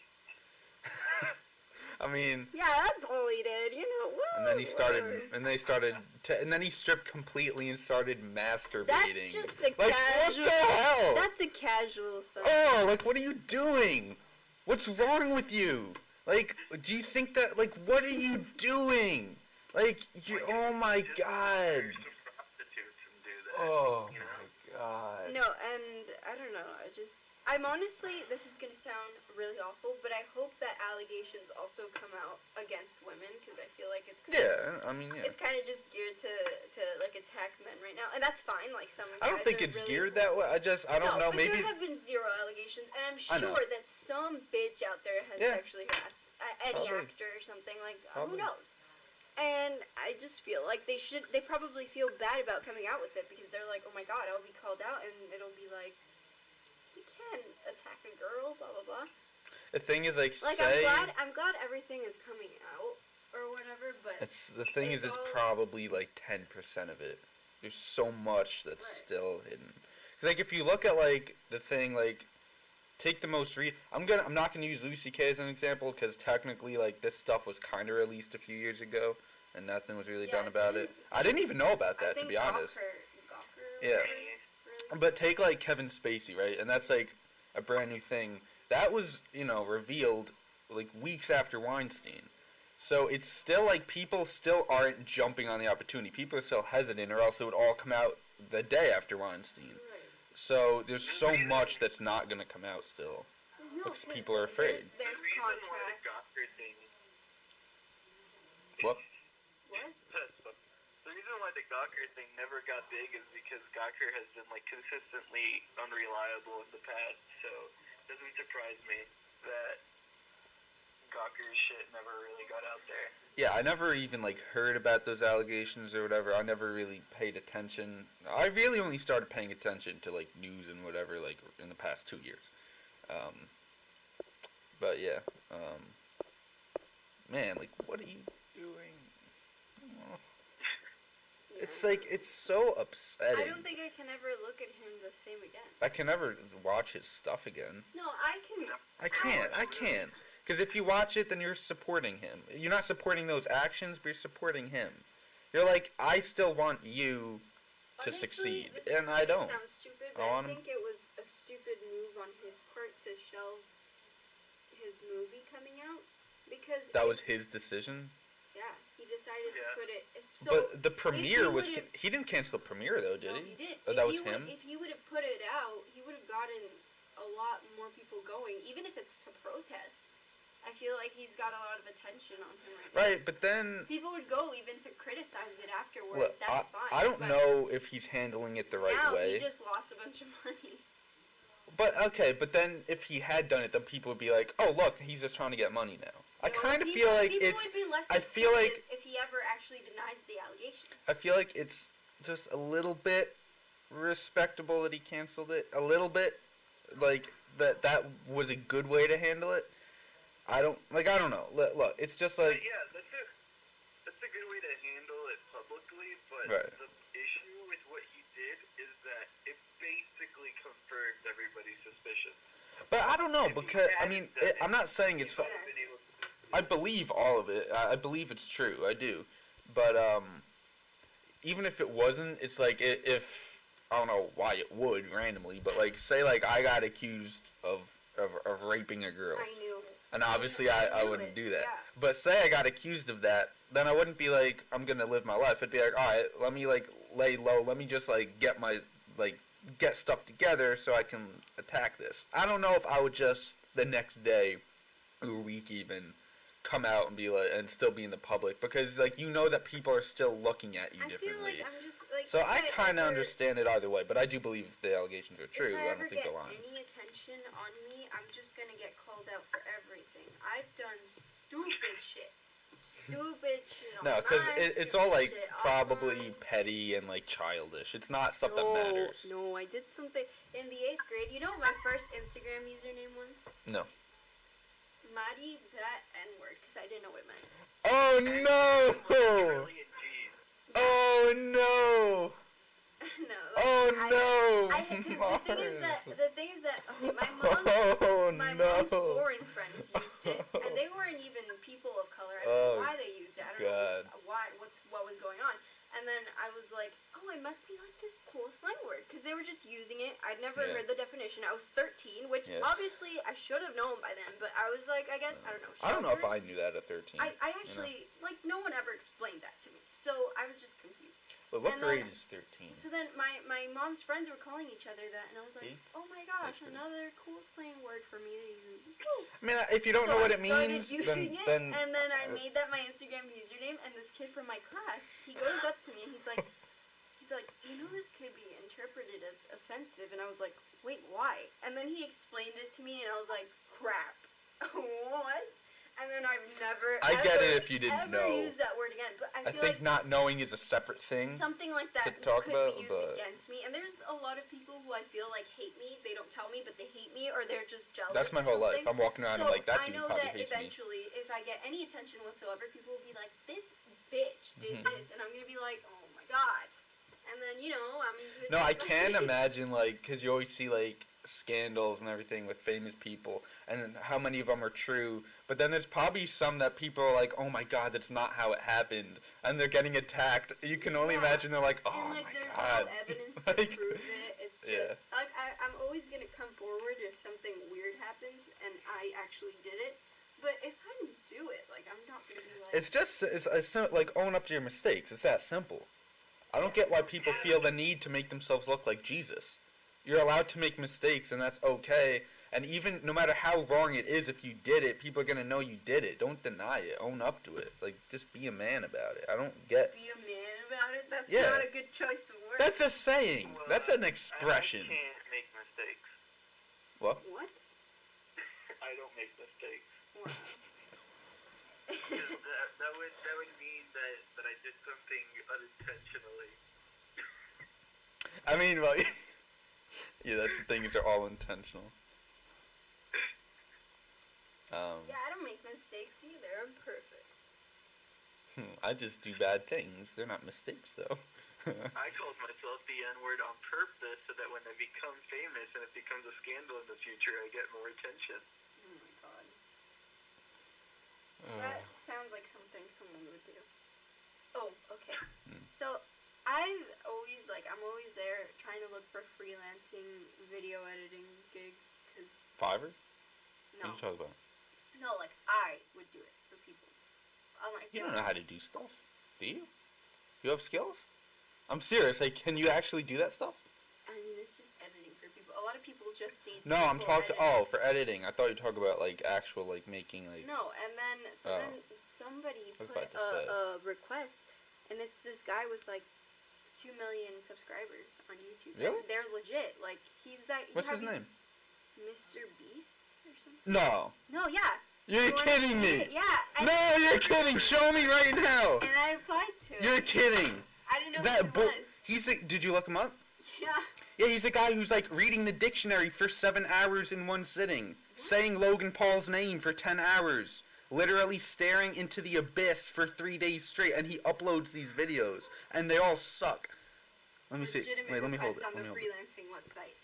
I mean... Yeah, that's all he did, Woo, And then he started... whatever. And then he stripped completely and started masturbating. That's just a what casual. the hell? That's a casual sign. Oh, what are you doing? What's wrong with you? Do you think that, what are you doing? Oh my god. Some prostitutes and do that. Oh my god. No, and I don't know. I'm honestly, this is gonna sound really awful, but I hope that allegations also come out against women because I feel like it's Yeah, I mean, yeah. it's kind of just geared to attack men right now, and that's fine. Some I don't guys think are it's really geared that way. I don't know. But Maybe. there have been zero allegations, and I'm I know. sure that some bitch out there has Yeah. sexually harassed any Probably. actor or something. Probably. Who knows? And I just feel like they probably feel bad about coming out with it because they're like, oh my god, I'll be called out, and it'll be like, you can't attack a girl, blah blah blah. The thing is, Say, I'm glad everything is coming out or whatever, but the thing is, it's all- probably 10% of it. There's so much that's Right. still hidden. Because if you look at the thing take the most I'm not gonna use Lucy K as an example because technically like this stuff was kind of released a few years ago and nothing was really done about it. I didn't even know about that, to be honest. Gawker Yeah. released. But take like Kevin Spacey, right? And that's like a brand new thing that was revealed like weeks after Weinstein. So it's still like people still aren't jumping on the opportunity. People are still hesitant, or else it would all come out the day after Weinstein. Right. So there's so much that's not gonna come out still. No, Because 'cause people are afraid. There's the reason why the contracts. Gawker thing. What? What? The reason why the Gawker thing never got big is because Gawker has been like consistently unreliable in the past. So it doesn't surprise me that Gawker's shit never really got out there. Yeah, I never even like heard about those allegations or whatever. I never really paid attention. I really only started paying attention to like news and whatever like in the past 2 years. But yeah, man, like what are you doing? Oh. Yeah. It's like it's so upsetting. I don't think I can ever look at him the same again. I can never watch his stuff again. No, I can. I can't. Because if you watch it, then you're supporting him. You're not supporting those actions, but you're supporting him. You're like, I still want you to Honestly, succeed, this and is I gonna don't. Sound stupid, I but I want him- think it was a stupid move on his part to shelve his movie coming out because That was his decision. yeah, he decided to Yeah. put it. So But the premiere was... would've- He didn't cancel the premiere, though, did no, he? he did. Oh, If that was he would- him? If he would have put it out, he would have gotten a lot more people going, even if it's to protest. I feel like he's got a lot of attention on him right now. Right, but then... People would go even to criticize it afterward. Look, That's fine. I don't but know if he's handling it the right now way. he just lost a bunch of money. But, okay, but then if he had done it, then people would be like, oh, look, he's just trying to get money now. I You know, kind of people- feel like people it's... would be less I feel like- suspicious if he ever actually denies the allegations. I feel like it's just a little bit respectable that he canceled it. A little bit. Like, that was a good way to handle it. I don't know. Look, it's just But like... yeah, that's a good way to handle it publicly, but Right. the issue with what he did is that it basically confirmed everybody's suspicion. But I don't know, If he because, I hadn't mean, done I'm not saying it's... he wouldn't have been able to succeed. I believe all of it. I believe it's true. I do. But, even if it wasn't, it's like, if... I don't know why it would, randomly, but, like, say, like, I got accused of raping a girl. I knew. And obviously I wouldn't do that. Yeah. But say I got accused of that, then I wouldn't be like, I'm gonna live my life. I'd be like, alright, let me like lay low, let me just like get stuff together so I can attack this. I don't know if I would just the next day or week even come out and be like and still be in the public because like that people are still looking at you I feel differently. like I'm just like. So I if kinda ever- understand it either way, but I do believe the allegations are true. If I I ever don't think get they're lying. any attention on me, I'm just gonna get called out for everything. I've done stupid shit. Stupid shit. No, because online, it's stupid all like shit probably offline. petty and like childish. It's not stuff no, that matters. No, I did something in the 8th grade. You know what my first Instagram username was? No. Maddie that N-word, because I didn't know what it meant. Oh no! Really a G. Oh no! No. Oh no! Because Mars. the thing is that okay, Oh my no! mom's foreign friends used it, and they weren't even people of color. I don't Oh, know why they used it. I don't God. know what was going on. And then I was like, oh, I must be like this cool slang word, because they were just using it. I'd never Yeah. heard the definition. I was 13, which Yeah. obviously I should have known by then, but I was like, I guess I don't know. I don't know if sheltered. I knew that at 13. I actually like no one ever explained that to me, so I was just confused. But what and then- grade is 13? So then my mom's friends were calling each other that, and I was like, Eighth? oh my gosh, Eighth grade. another cool slang word for me to use. I mean, if you don't So know what I it started means, using then it, and then I made that my Instagram username, and this kid from my class, he goes up to me and he's like, you know, this could be interpreted as offensive, and I was like, wait, why? And then he explained it to me, and I was like, crap, what? And then I've never. I get ever, it if you didn't ever know. used that word again, but I I feel think like not knowing is a separate thing. something like that to talk could about, be used but- against me. And there's a lot of people who I feel like hate me. They don't tell me, but they hate me, or they're just jealous. That's my or whole life. something. I'm walking around So and like, that I dude know probably that hates me. eventually, if I get any attention whatsoever, people will be like, "This bitch did Mhm. this," and I'm gonna be like, "Oh my god!" And then I'm. No, I can imagine, like, because you always see, like, scandals and everything with famous people, and how many of them are true. But then there's probably some that people are like, oh my god, that's not how it happened, and they're getting attacked. You can only imagine they're like, oh and like my there's god. no evidence Like, to prove it. It's just yeah. like I'm always gonna come forward if something weird happens and I actually did it. But if I didn't do it, like I'm not gonna be like. It's like own up to your mistakes. It's that simple. I don't get why people feel the need to make themselves look like Jesus. You're allowed to make mistakes, and that's okay. And even no matter how wrong it is, if you did it, people are gonna know you did it. Don't deny it. Own up to it. Like, just be a man about it. I don't get. Be a man about it. That's Yeah. not a good choice of words. That's a saying. Well, That's an expression. I can't make mistakes. What? What? I don't make mistakes. Wow. 'Cause that would mean that I did something unintentionally. I mean, well, yeah, that's the thing. Is they're all intentional. Yeah, I don't make mistakes either. I'm perfect. I just do bad things. They're not mistakes, though. I called myself the N-word on purpose so that when I become famous and it becomes a scandal in the future, I get more attention. Oh my god. That sounds like something someone would do. Oh, okay. So, I'm always there trying to look for freelancing video editing gigs, because, Fiverr? no. What are you talking about? No, like, I would do it for people. I'm like, You don't know how to do stuff, do you? You have skills? I'm serious. Like, can you actually do that stuff? I mean, it's just editing for people. A lot of people just need No, I'm simple talking. editing. Oh, for editing. I thought you were talking about like actual like making like. No, and then then somebody I was put about to say. a request, and it's this guy with like 2 million subscribers on YouTube. Really? They're legit. Like he's that. What's his name? Mr. Beast or something. No. No, yeah. You're You wanna kidding see me. it? Yeah. No, you're kidding. Show me right now. And I applied to it. You're kidding. I didn't know That who he was. He's a, did you look him up? Yeah. Yeah, he's a guy who's like reading the dictionary for 7 hours in one sitting, saying Logan Paul's name for 10 hours, literally staring into the abyss for 3 days straight, and he uploads these videos, and they all suck. Let me see. Legitimate Wait, let me hold request it. on Let me the hold it. freelancing website.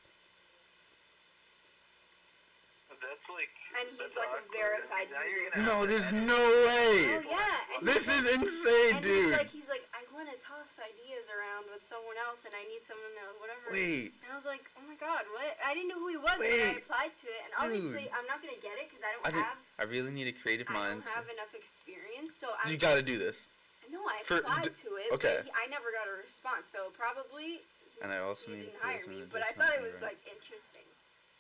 That's like. And he's that's like a awkward. verified Now you're user. gonna No, have to there's edit. no way. Oh yeah. And This he's is like- insane, and dude. he's like, I want to toss ideas around with someone else, and I need someone to whatever. Wait. And I was like, oh my god, what? I didn't know who he was, but I Wait. applied to it, and obviously Dude. I'm not gonna get it because I I don't didn't- I really need a creative mind. have enough experience. So I'm. You gotta do this. No, I for- applied to it, okay. but I never got a response. So probably. And I also he need didn't to hire listen me, to but this I thought it something, was right? like interesting.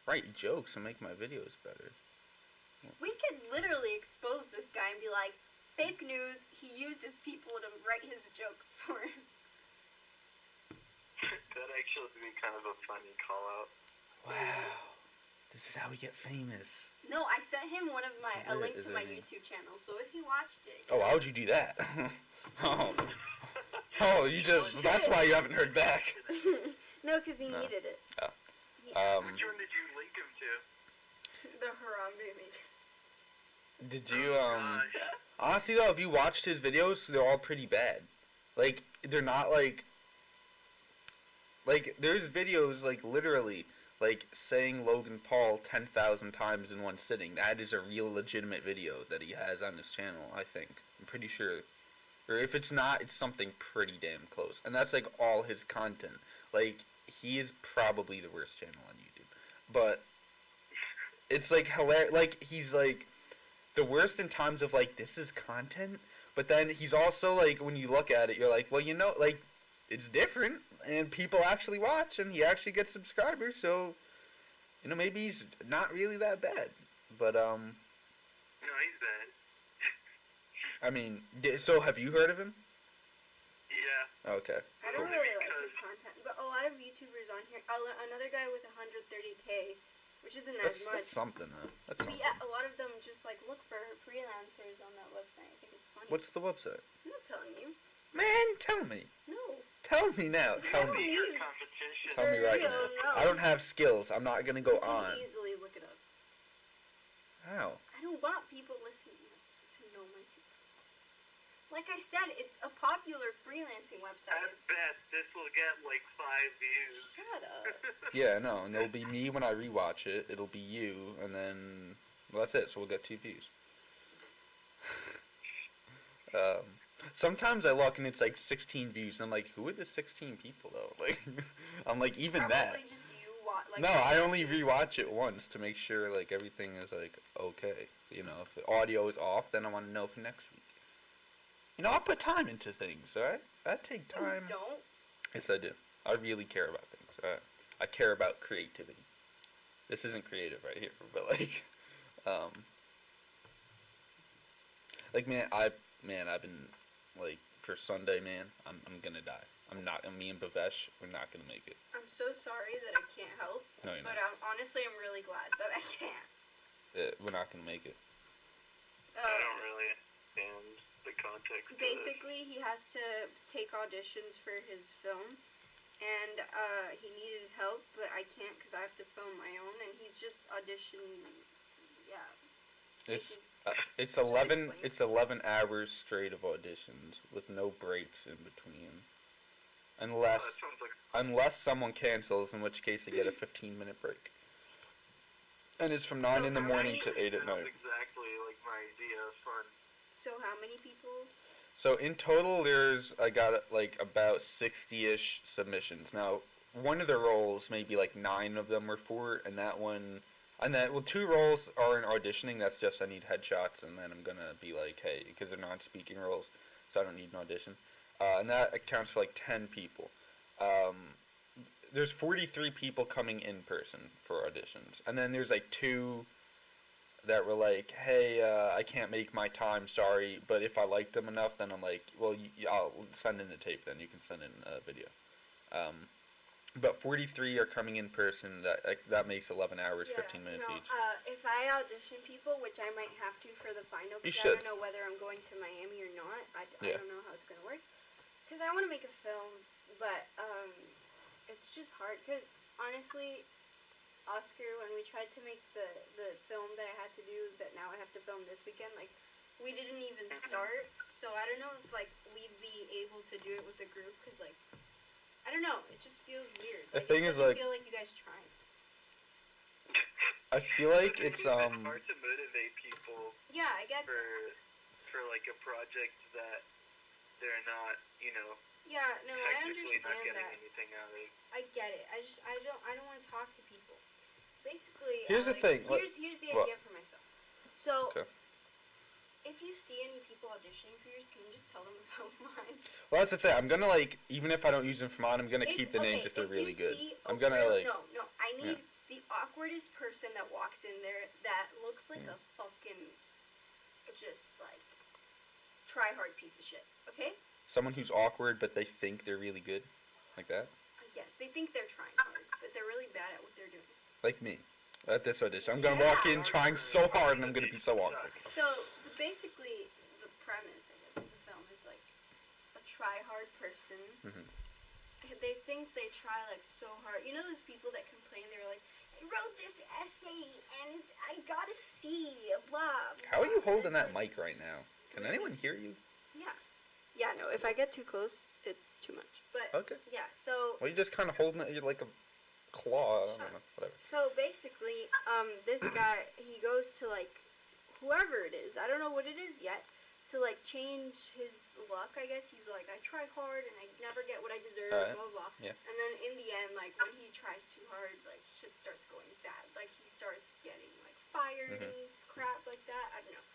Write jokes and make my videos better. We could literally expose this guy and be like, fake news. He uses people to write his jokes for him. That'd actually be kind of a funny call out. Wow. This is how we get famous. No, I sent him one of This is a it, link is to it my me? YouTube channel. So if he watched it, Oh, why would you do that? Oh. Oh, you just, that's why you haven't heard back. no, because he No. needed it. Oh. He Which one did you link him to? the Harambe me. Did you, Gosh. honestly though, if you watched his videos, they're all pretty bad. Like, they're not like, there's videos, like, literally, like, saying Logan Paul 10,000 times in one sitting. That is a real legitimate video that he has on his channel, I think. I'm pretty sure. Or if it's not, it's something pretty damn close. And that's, like, all his content. Like, he is probably the worst channel on YouTube. But it's, like, hilarious. Like, he's, like, the worst in times of, like, this is content. But then he's also, like, when you look at it, you're like, well, you know, like, it's different. And people actually watch, and he actually gets subscribers. So, you know, maybe he's not really that bad. But, No, he's bad. I mean, so have you heard of him? Yeah. Okay. I don't Only really like his because- content, but a lot of YouTubers on here. Another guy with 130K, which isn't That's as much. something, though. That's But something. yeah, a lot of them just like look for freelancers on that website. I think it's funny. What's the website? I'm not telling you. Man, tell me. No. Tell me now. Tell me. Secret competition. Tell me right real, now. no. I don't have skills. I'm not gonna go You can on. easily look it up. How? I don't want people listening to know my secrets. Like I said, it's a popular freelancing website. At best, this will get like 5 views. Shut up. Yeah, no, and it'll be me when I rewatch it. It'll be you, and then well, that's it. So we'll get 2 views. Sometimes I look and it's like 16 views, and I'm like, who are the 16 people though? Like, I'm like, even Probably that. just you. Like, No, I only rewatch it once to make sure like everything is like okay. You know, if the audio is off, then I want to know for next week. You know, I put time into things, alright? I take time. You don't. Yes, I do. I really care about things. I care about creativity. This isn't creative right here, but like I've been like for Sunday, man. I'm gonna die. I'm not. Me and Bavesh, we're not gonna make it. I'm so sorry that I can't help. No, you're But not. honestly, I'm really glad that I can't. We're not gonna make it. I don't really understand the context of this. Basically, he has to take auditions for his film, and he needed help, but I can't because I have to film my own, and he's just auditioning. Yeah. It's 11. explain. It's 11 hours straight of auditions with no breaks in between, That unless sounds like someone cancels, in which case they get a 15-minute break. And it's from 9 in the how morning many- to 8 at sounds night. exactly like my idea of fun. So how many people? So in total, I got like about 60-ish submissions. Now, one of the roles, maybe like 9 of them were for, and that one, and then 2 roles are in auditioning. That's just I need headshots, and then I'm gonna be like, hey, because they're non-speaking roles, so I don't need an audition. And that accounts for like 10 people. There's 43 people coming in person for auditions, and then there's like 2 that were like, hey, I can't make my time, sorry, but if I liked them enough, then I'm like, well, I'll send in the tape, then you can send in a video. But 43 are coming in person, that makes 11 hours, 15 minutes each. If I audition people, which I might have to for the final, You because I should. don't know whether I'm going to Miami or not. I Yeah. don't know how it's going to work. Because I want to make a film, but it's just hard. Because honestly, Oscar, when we tried to make the film that I had to do, that now I have to film this weekend, like, we didn't even start. So I don't know if, like, we'd be able to do it with a group, because, like, I don't know, it just feels weird. The Like, thing it is, doesn't like- feel like you guys tried. I feel like I it's, think it's hard to motivate people Yeah, I get for like a project that they're not, Yeah, no, I technically not understand getting that. anything out of. I get it. I don't want to talk to people. Basically, Here's the Alex, thing, like- Here's the what? idea for my film. So, Okay. if you see any people auditioning for yours, can you just tell them about mine? well, that's the thing, I'm gonna, like, even if I don't use them for mine, I'm gonna keep the names if they're you really good. see I'm a gonna, real- like, No, I need the awkwardest person that walks in there that looks like a fucking, just, like, try-hard piece of shit, okay? someone who's awkward, but they think they're really good. Like that. I guess. They think they're trying hard, but they're really bad at what they're doing. Like me. At this audition. I'm gonna walk in Yeah. trying so hard, and I'm gonna be so awkward. So basically, the premise, I guess, of the film is like a try-hard person. Mhm. They think they try like so hard. You know those people that complain? They're like, I wrote this essay and I got a C. Blah. How are you blah." holding that It's like- mic right now? Can anyone hear you? Yeah. Yeah. No. If I get too close, it's too much. But Okay. yeah. So. Well, you're just kind of holding it like a claw. I don't know. Whatever. So basically, this guy, he goes to like whoever it is, I don't know what it is yet, to like change his luck, I guess. He's like, I try hard and I never get what I deserve, Alright. blah, blah. Yeah. And then in the end, like when he tries too hard, like shit starts going bad. Like he starts getting like fired Mhm. and crap like that. I don't know.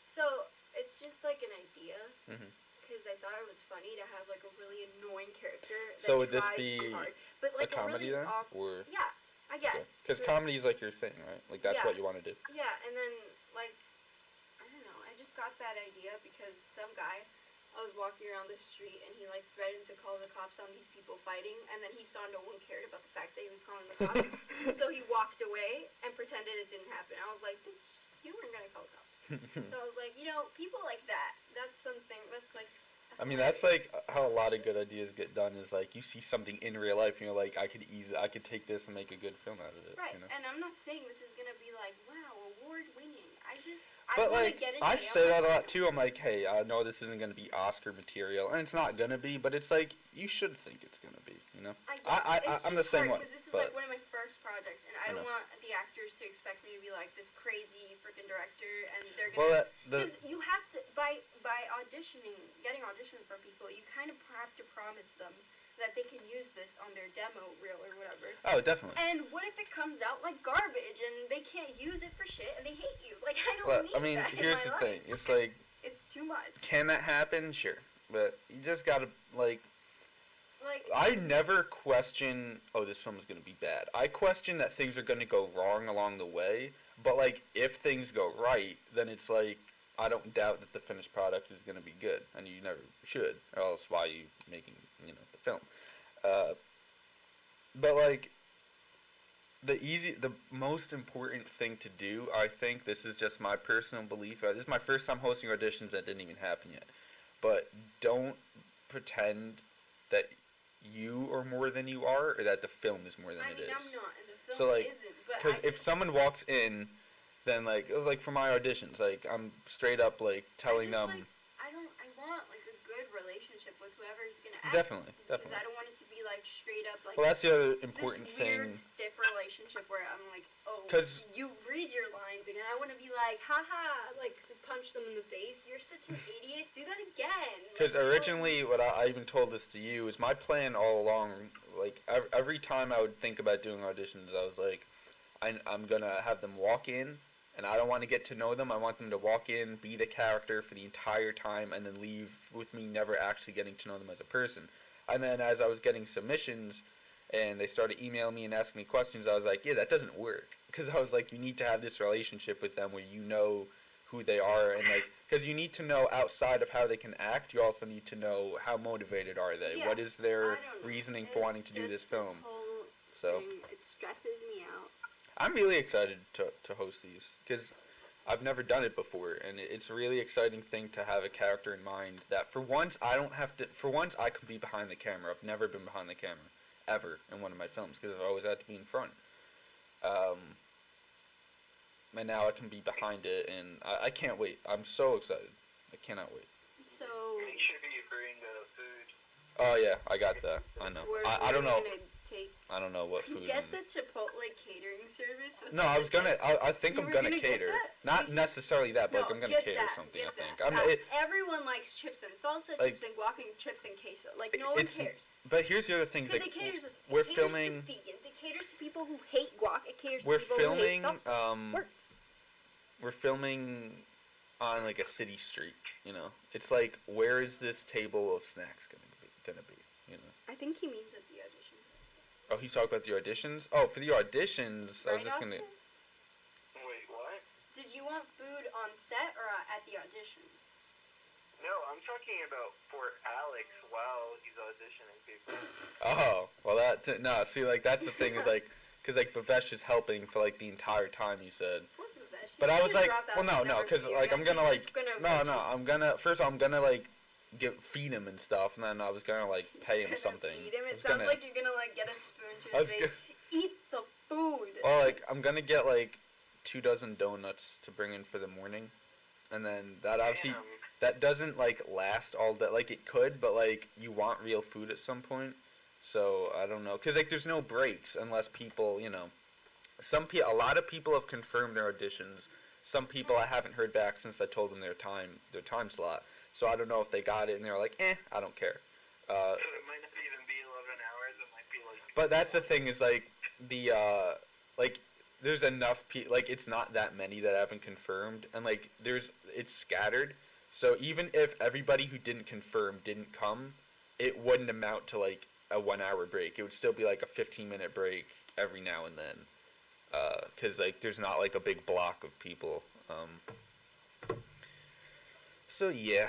So it's just like an idea. Mhm. Because I thought it was funny to have like a really annoying character that So would this tries be too hard. But like a comedy really then, or yeah, I guess. because But- comedy is like your thing, right? Like that's Yeah. what you want to do. Yeah, and then, like, I don't know, I just got that idea because some guy, I was walking around the street and he, like, threatened to call the cops on these people fighting, and then he saw no one cared about the fact that he was calling the cops, so he walked away and pretended it didn't happen. I was like, bitch, you weren't gonna call the cops. So I was like, people like that, that's something, that's, like, I mean, that's like how a lot of good ideas get done. Is like you see something in real life, and you're like, I could take this and make a good film out of it. Right, You know? and I'm not saying this is gonna be like, wow, award-winning. But wanna like, get into I it. say that a lot too. I'm like, hey, I know this isn't gonna be Oscar material, and it's not gonna be, but it's like you should think it's gonna be, you know. I'm the same way. Because this is But like one of my first projects, and I I don't know. want the actors to expect me to be like this crazy freaking director, and they're well, gonna. the Because you have to by auditioning, getting auditions from people, you kind of have to promise them that they can use this on their demo reel or whatever. oh, definitely. And what if it comes out like garbage and they can't use it for shit and they hate you? Like I don't Well, need I mean, that in here's my the life. thing. It's like, It's too much. can that happen? Sure, but you just gotta like. Like I never question, oh, this film is going to be bad. I question that things are going to go wrong along the way, but, like, if things go right, then it's like, I don't doubt that the finished product is going to be good, and you never should, or else why are you making, you know, the film? But, like, the most important thing to do, I think, this is just my personal belief, this is my first time hosting auditions that didn't even happen yet, but don't pretend that you are more than you are, or that the film is more than I it mean, is. I'm not, and the film So, like, isn't. But Because if someone walks in, then, like, it was like for my auditions, like, I'm straight up, like, telling them. Like, I want like a good relationship with whoever's gonna act. Definitely, Because definitely. I don't want it to be like straight up like. Well, that's the other important this thing. weird stiff relationship where I'm like, oh, 'Cause- you read your lines and I want to be like, haha, like punch them in the face. You're such an idiot. Do that again. Because Like, originally, what I even told this to you, is my plan all along, like, every time I would think about doing auditions, I was like, I'm going to have them walk in, and I don't want to get to know them. I want them to walk in, be the character for the entire time, and then leave with me never actually getting to know them as a person. And then as I was getting submissions, and they started emailing me and asking me questions, I was like, yeah, that doesn't work. Because I was like, you need to have this relationship with them where you know who they are, and like, because you need to know outside of how they can act, you also need to know how motivated are they. Yeah, What is I their don't know. reasoning for wanting to do It's this just film? whole So thing, it stresses me out. I'm really excited to host these, because I've never done it before, and it's a really exciting thing to have a character in mind that for once I don't have to. For once I can be behind the camera. I've never been behind the camera ever in one of my films because I've always had to be in front. And now I can be behind it, and I can't wait. I'm so excited. I cannot wait. So Make sure you bring food. Oh yeah, I got that. I know. I don't know. Gonna take, I don't know what food. get the Chipotle catering service. With No, the I was gonna. chips. I think You I'm were gonna gonna get cater. that? Not You- necessarily that, but like, I'm gonna get cater that, something. get I think. that. Everyone likes chips and salsa, Like- chips and guac, and chips and queso. Like no one it's- cares. But here's the other thing. is, Because like, it caters to we're it caters filming- to vegans. It caters to people who hate guac. It caters to we're people filming. who hate salsa. Works. We're filming on like a city street. You know, it's like, where is this table of snacks gonna be? You know. I think he means at the auditions. Oh, he's talking about the auditions. Oh, for the auditions, I was Right, just gonna. Austin? Wait, what? Did you want food on set or at the auditions? No, I'm talking about for Alex while he's auditioning people. Oh, well no. See, like that's the thing is like, because like Bavesh is helping for like the entire time. You said. What the best? But He's I was gonna like, drop out well, no, and never because see you like I'm again. gonna He's like, just gonna no, watch no, you. I'm gonna first I'm gonna like feed him and stuff, and then I was gonna like pay him Gonna something. feed him. I It was sounds gonna- like you're gonna like get a spoon to I his was face. Eat the food. Well, like I'm gonna get like 24 donuts to bring in for the morning, and then that obviously Damn. that doesn't like last all day. Like it could, but like you want real food at some point. So I don't know, cause like there's no breaks unless people, you know, a lot of people have confirmed their auditions. Some people I haven't heard back since I told them their time slot. So I don't know if they got it and they're like, I don't care. So it might not even be 11 hours. It might be like. But that's the thing is like the like there's enough like it's not that many that haven't confirmed, and like it's scattered. So even if everybody who didn't confirm didn't come, it wouldn't amount to like a 1 hour break. It would still be like a 15-minute break every now and then, because like there's not like a big block of people. So yeah,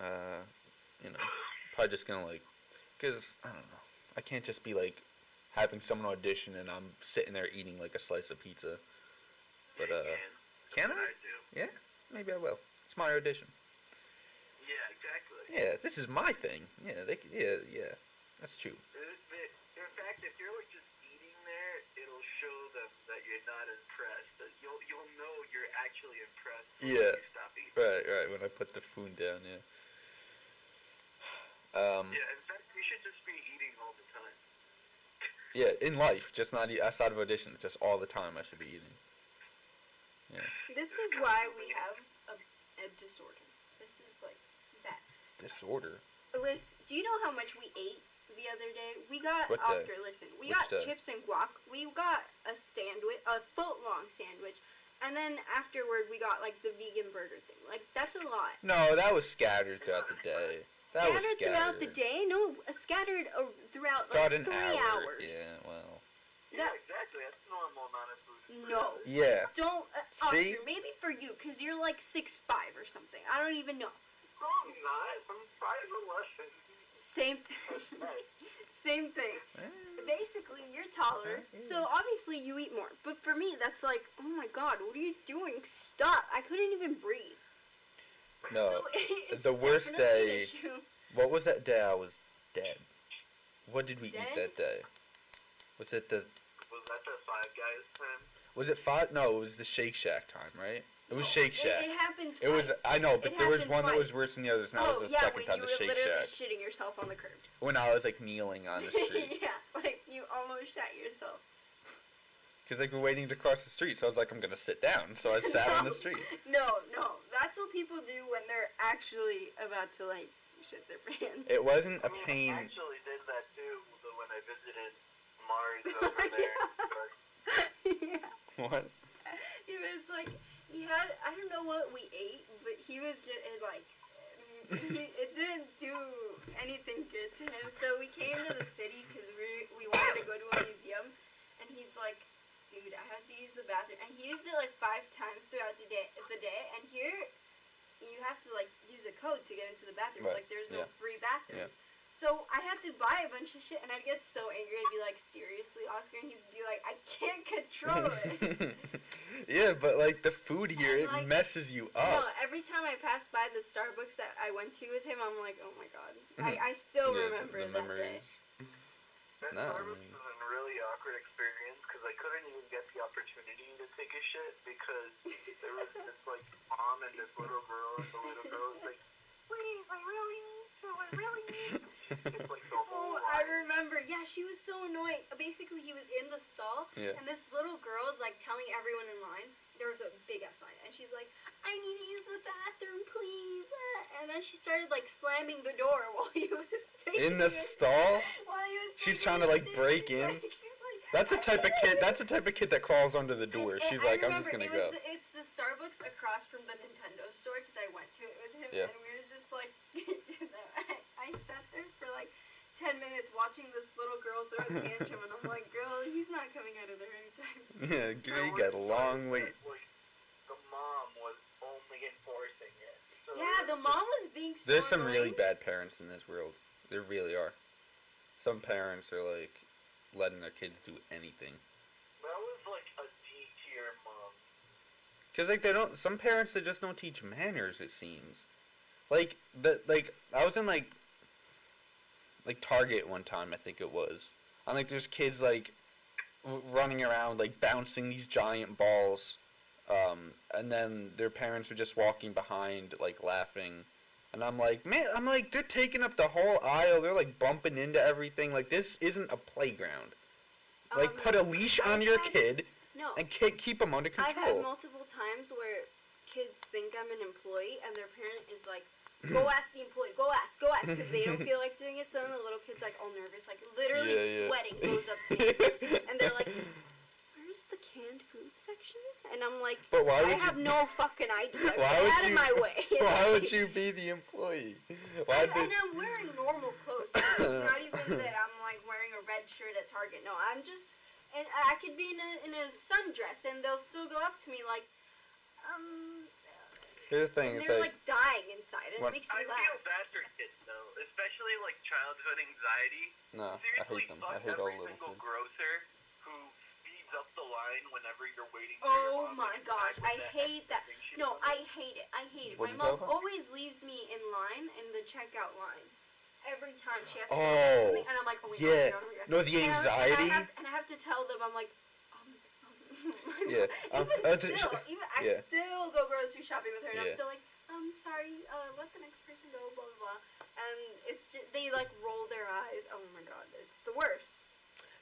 you know, probably just gonna like, cause I don't know, I can't just be like having someone audition and I'm sitting there eating like a slice of pizza. But can That's what I? I do. Yeah, maybe I will. It's my audition. Yeah, exactly. Yeah, this is my thing. Yeah, yeah, that's true. In fact, if you're like just eating there, it'll show them that you're not impressed. That you'll know you're Yeah. you stop eating. Right. When I put the food down, yeah. Yeah, in fact, we should just be eating all the time. Yeah, in life, just not outside of auditions, just all the time I should be eating. Yeah. This is why we have a disorder. This is like that. Disorder. Liz, do you know how much we ate the other day? We got, What day? Oscar, listen, we Which got day? chips and guac. We got a sandwich, a foot-long sandwich. And then afterward, we got, like, the vegan burger thing. Like, that's a lot. No, that was scattered throughout the day. That was Scattered throughout the day? No, scattered throughout, like, About an 3 hour. hours. Yeah, well. Yeah, That- exactly. That's a normal amount of food. No. Yeah. Don't, See? Oscar, maybe for you, because you're, like, 6'5" or something. I don't even know. No, I'm not. I'm 5'11". Same thing. Right. Same thing. Basically, you're taller, so obviously you eat more. But for me, that's like, oh my god, what are you doing? Stop! I couldn't even breathe. No, So it's the worst definitely an day- issue. What was that day I was dead? What did we Dead? eat that day? Was it the... Was that the Five Guys time? Was it five? No, it was the Shake Shack time, right? It was No. Shake Shack. It happened It was, twice. I know, but It there was happened one that was twice. worse than the others, and that was the yeah, second when time, you the were Shake literally Shack. shitting yourself on the curb. When I was, like, kneeling on the street. Yeah, like you almost shot yourself. Because, like, we're waiting to cross the street, so I was like, I'm going to sit down. So I sat on the street. No, that's what people do when they're actually about to like shit their pants. It wasn't a I mean, pain. I actually did that too when I visited Mars over there. Yeah. What? He was like, he had, I don't know what we ate, but he was just like, it didn't do anything good to him. So we came to the city because we wanted to go to a museum, and he's like, dude, I have to use the bathroom. And he used it like 5 times throughout the day. And here, you have to like use a code to get into the bathrooms. Right, Like there's no yeah. free bathrooms. So I had to buy a bunch of shit, and I'd get so angry. I'd be like, seriously, Oscar? And he'd be like, I can't control it. Yeah, but, like, the food here, And, it like, messes you No, up. every time I pass by the Starbucks that I went to with him, I'm like, oh my god. I still Yeah, remember the that day. memories. That No, I Starbucks mean- was a really awkward experience because I couldn't even get the opportunity to take a shit because there was this like mom and this little girl, and the little girl was like, please, I really need to, I really need to. It's like the whole Oh, I line. remember. Yeah, she was so annoying. Basically, he was in the stall, Yeah. and this little girl is like telling everyone in line. There was a big ass line, and she's like, I need to use the bathroom, please. And then she started like slamming the door while he was taking In the it. stall? While he was She's taking trying to, a like, shit. break She's in? like- she's like, That's the type of kid. That's the type of kid that crawls under the door. And She's I like, I'm just remember gonna go. It's the Starbucks across from the Nintendo store because I went to it with him, Yeah. and we were just like, I sat there for like 10 minutes watching this little girl throw a tantrum, and I'm like, girl, he's not coming out of there anytime soon. Yeah, The you got a worst long part wait. was, the mom was only enforcing it. So Yeah, the mom was being so There's some really annoying. bad parents in this world. There really are. Some parents are like letting their kids do anything. That was like a D-tier mom. Cause like they don't. Some parents, they just don't teach manners. It seems. Like I was in like Target one time, I think it was. And like there's kids like running around like bouncing these giant balls, and then their parents were just walking behind like laughing. And I'm like, man, they're taking up the whole aisle. They're like bumping into everything. Like this isn't a playground. Like put a leash on your kid No, and keep them under I've had control. multiple times where kids think I'm an employee, and their parent is like, go ask the employee, go ask, because they don't feel like doing it. So then the little kid's like all nervous, like literally sweating, goes up to me, and they're like, where's the canned food section? And I'm like, But why I would have you? no fucking idea. Why Get would out you- of my way. Why would you be the employee? Why And did? I'm wearing normal clothes. So it's not even that I'm like wearing a red shirt at Target. No, I'm just, and I could be in a sundress, and they'll still go up to me like, Here's the thing. and It's they're like, like dying inside. And What- it makes I me feel laugh. bad for kids though, especially like childhood anxiety. no, I Seriously, hate them. fuck I hate all every little single kids. grocer who speeds up the line whenever you're waiting for your Oh mom my to gosh, decide I what the hate heck that. thing she's No, doing. I hate it. I hate it. What My you mom talking about? always leaves me in line in the checkout line. Every time she has to Oh, get something, and I'm like, oh my yeah. god, oh my god. No, the anxiety. And I have to tell them, I'm like, Yeah. Even I yeah. still go grocery shopping with her, and I'm Yeah. still like, sorry, let the next person go, blah blah blah. And it's just they like roll their eyes. Oh my god, it's the worst.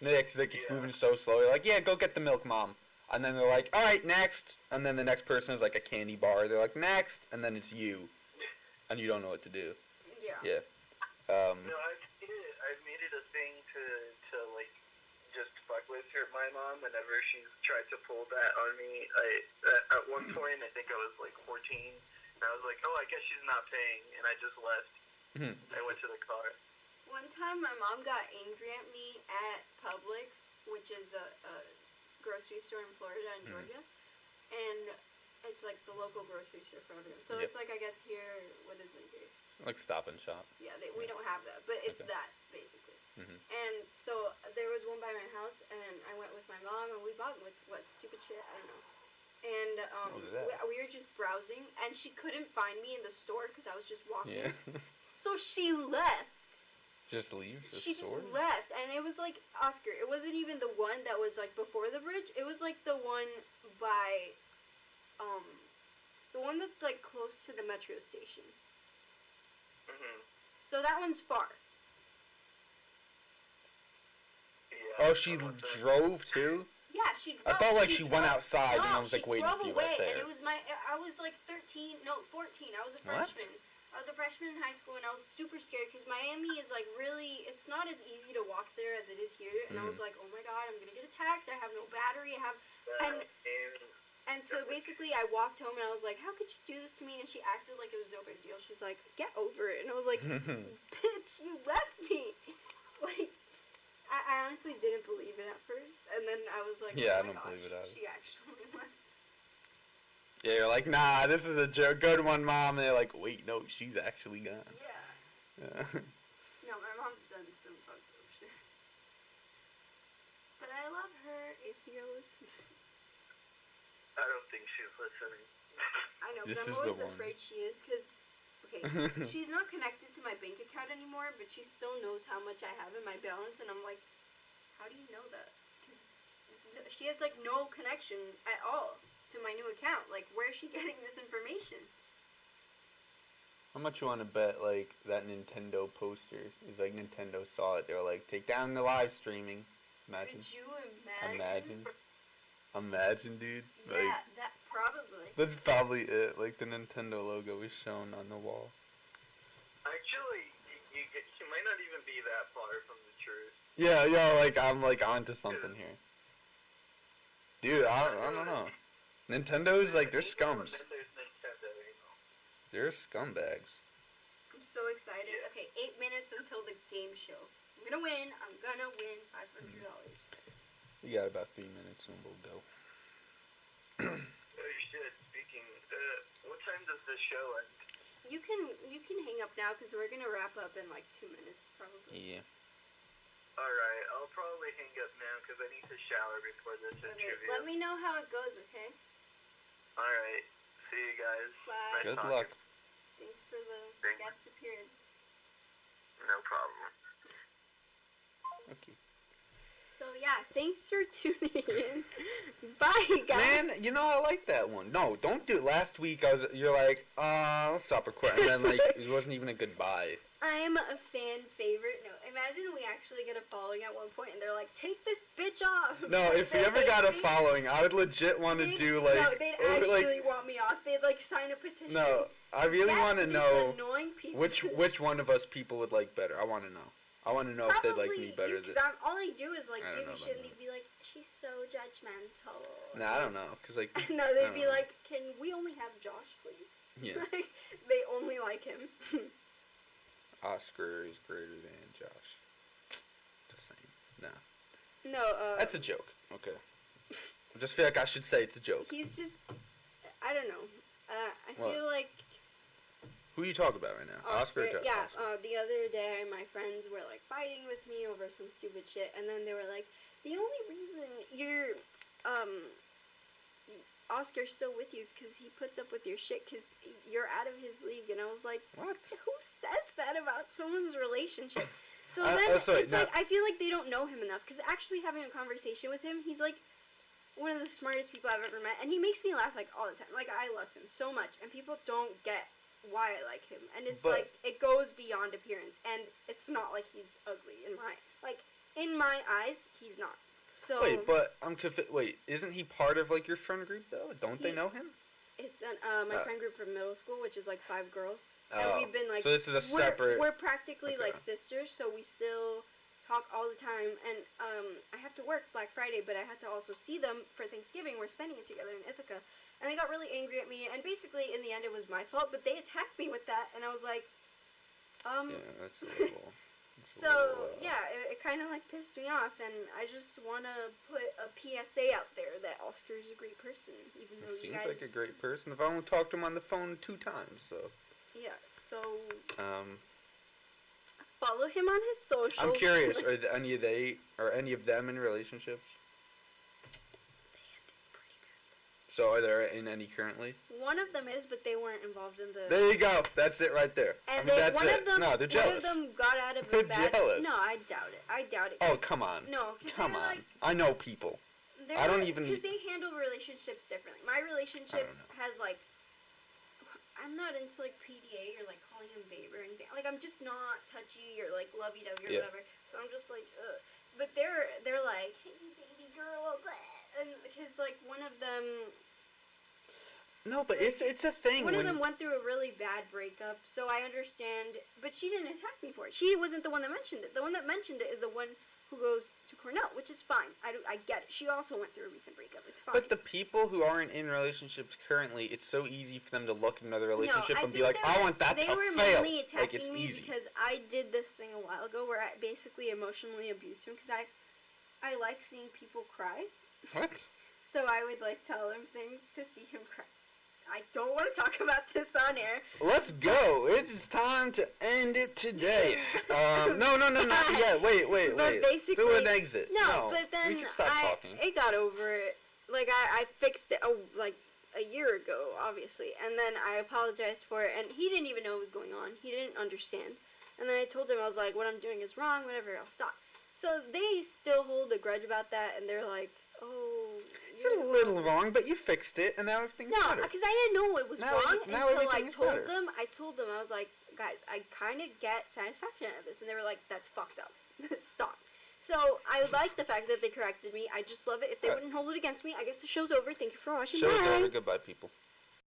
No, yeah, 'cause like it's moving so slow. You're like, yeah, go get the milk, mom. And then they're like, all right, next. And then the next person is like a candy bar. They're like, next. And then it's you, and you don't know what to do. Yeah. Yeah. No, I've made it a thing to like just fuck with my mom whenever she's tried to pull that on me. At one point I think I was like 14, and I was like, oh, I guess she's not paying, and I just left. I went to the car. One time, my mom got angry at me at Publix, which is a grocery store in Florida and Georgia, and it's like the local grocery store for everyone. So Yep. it's like, I guess here, what is it here? Like Stop and Shop. Yeah, we don't have that, but it's Okay. that basically. Mhm. And so there was one by my house, and I went with my mom, and we bought with what stupid shit, I don't know. And What was that? we were just browsing, and she couldn't find me in the store because I was just walking. Yeah. So she left. Just leaves the She store. just left, and it was like Oscar. It wasn't even the one that was like before the bridge. It was like the one by, the one that's like close to the metro station. So that one's far. Yeah. Oh, she drove too? Yeah, she I drove. thought like she went drove- outside and I No, was like she waiting drove for you away, right there. and it was I was like 13, no, 14. I was a What? freshman. I was a freshman in high school, and I was super scared because Miami is like really, it's not as easy to walk there as it is here. And I was like, oh my god, I'm gonna get attacked. I have no battery. And so basically, I walked home and I was like, how could you do this to me? And she acted like it was no big deal. She's like, get over it. And I was like, bitch, you left me. Like, I honestly didn't believe it at first. And then I was like, Yeah, I oh my don't believe it gosh, either. she actually left. Yeah, you're like, nah, this is a joke. Good one, mom. And they're like, wait, no, she's actually gone. Yeah. Yeah. No, my mom's done some fucked up shit. But I love her if you're listening. I don't think she's listening. I know, This but I'm is the always one. afraid she is, because, okay, she's not connected to my bank account anymore, but she still knows how much I have in my balance, and I'm like, how do you know that? Because she has, like, no connection at all to my new account. Like, where is she getting this information? How much you want to bet, like, that Nintendo poster is like Nintendo saw it. They were like, take down the live streaming. Imagine. Could you imagine? Imagine, dude. Yeah, Like, that probably. that's probably it. Like, the Nintendo logo is shown on the wall. Actually, you might not even be that far from the truth. Yeah, like, I'm, like, onto something here. Dude, I don't know. Nintendo's, like, they're scums. There's Nintendo, you know. They're scumbags. I'm so excited. Okay, 8 minutes until the game show. I'm gonna win. I'm gonna win $500. We got about 3 minutes and we'll go. Oh shit, speaking, what time does this show end? You can hang up now because we're gonna wrap up in like 2 minutes probably. Yeah. Alright, I'll probably hang up now because I need to shower before this Okay, interview. let me know how it goes, okay? Alright, see you guys. Bye. Nice Good talking. luck. Thanks for the Thanks. guest appearance. No problem. Okay. So yeah, thanks for tuning in. Bye guys. Man, you know, I like that one. No, don't do it. Last week, you're like, let's stop recording. And then, like, it wasn't even a goodbye. I'm a fan favorite. No, imagine we actually get a following at one point and they're like, take this bitch off. No, if we ever got a following, I would legit want to They'd- do, like, no, they'd actually like, want me off. They'd like sign a petition. no, I really That want to this know annoying piece which one of us people would like better. I want to know. I want to know if they'd like me better you, 'cause than... all I do is like I don't give know you shit and about they'd be like, she's so judgmental. Nah, I don't know. Because, like, No, I they'd don't be know. like, can we only have Josh, please? Yeah. Like, they only like him. Oscar is greater than Josh. Just saying. Nah. No, That's a joke. Okay. I just feel like I should say it's a joke. he's just, I don't know. I What? feel like Who are you talking about right now? Oscar or Josh? Yeah, Oscar. the other day my friends were like fighting with me over some stupid shit, and then they were like, the only reason Oscar's still with you is because he puts up with your shit because you're out of his league. And I was like, What? who says that about someone's relationship? So Uh, then sorry, it's now- like, I feel like they don't know him enough because actually having a conversation with him, he's like, one of the smartest people I've ever met, and he makes me laugh like all the time. Like I love him so much, and people don't get why I like him. And it's But- like it goes beyond appearance, and it's not like he's ugly in my eyes. He's not. So Wait, but I'm confused. Wait, isn't he part of like your friend group though? Don't they He- know him? it's my Oh. friend group from middle school, which is like 5 girls. Oh, And we've been like, so this is a separate. We're practically Okay. like sisters, so we still talk all the time. And I have to work Black Friday, but I had to also see them for Thanksgiving. We're spending it together in Ithaca, and they got really angry at me. And basically, in the end, it was my fault. But they attacked me with that, and I was like, Yeah, that's a little. That's a So little, yeah, it kind of like pissed me off, and I just want to put a PSA out there that Oscar is a great person, even though He you seems guys. like a great person. I've only talked to him on the phone 2 times, so. Yeah. So Um, follow him on his socials. I'm curious. Are any of them in relationships? So are there in any currently? One of them is, but they weren't involved in the. There you go. That's it right there. And that's one it. of them, No, they're jealous. One of them got out of They're a bad. jealous. No, I doubt it. I doubt it. Oh, 'cause- come on. No, 'cause Come they're on. like, I know people. I don't even- because they handle relationships differently. My relationship I don't know. has like. I'm not into like PDA or like calling him babe or anything. Like I'm just not touchy or like lovey dovey or Yeah. whatever. So I'm just like, ugh. But they're like, hey baby girl, blah. And because like one of them. No, but it's a thing. One of when them went through a really bad breakup, so I understand. But she didn't attack me for it. She wasn't the one that mentioned it. The one that mentioned it is the one who goes to Cornell, which is fine. I get it. She also went through a recent breakup. It's fine. But the people who aren't in relationships currently, it's so easy for them to look at another relationship I and be think like, they I were- want that They to were fail. mainly attacking Like, it's me easy. because I did this thing a while ago where I basically emotionally abused him because I like seeing people cry. What? So I would like tell him things to see him cry. I don't want to talk about this on air. Let's go. It is time to end it today. No, not yet. Wait. But basically- Do an exit. No, but then we can stop talking. I got over it. Like I fixed it like a year ago, obviously, and then I apologized for it, and he didn't even know what was going on. He didn't understand. And then I told him I was like, what I'm doing is wrong. Whatever, I'll stop. So they still hold a grudge about that, and they're like, oh. It's a little wrong, but you fixed it, and now everything's No, better. because I didn't know it was Now wrong now until I everything is told better. them. I told them, I was like, guys, I kind of get satisfaction out of this. And they were like, that's fucked up. Stop. So I like the fact that they corrected me. I just love it. If they Alright. wouldn't hold it against me, I guess the show's over. Thank you for watching. Show's Bye. over. Goodbye, people.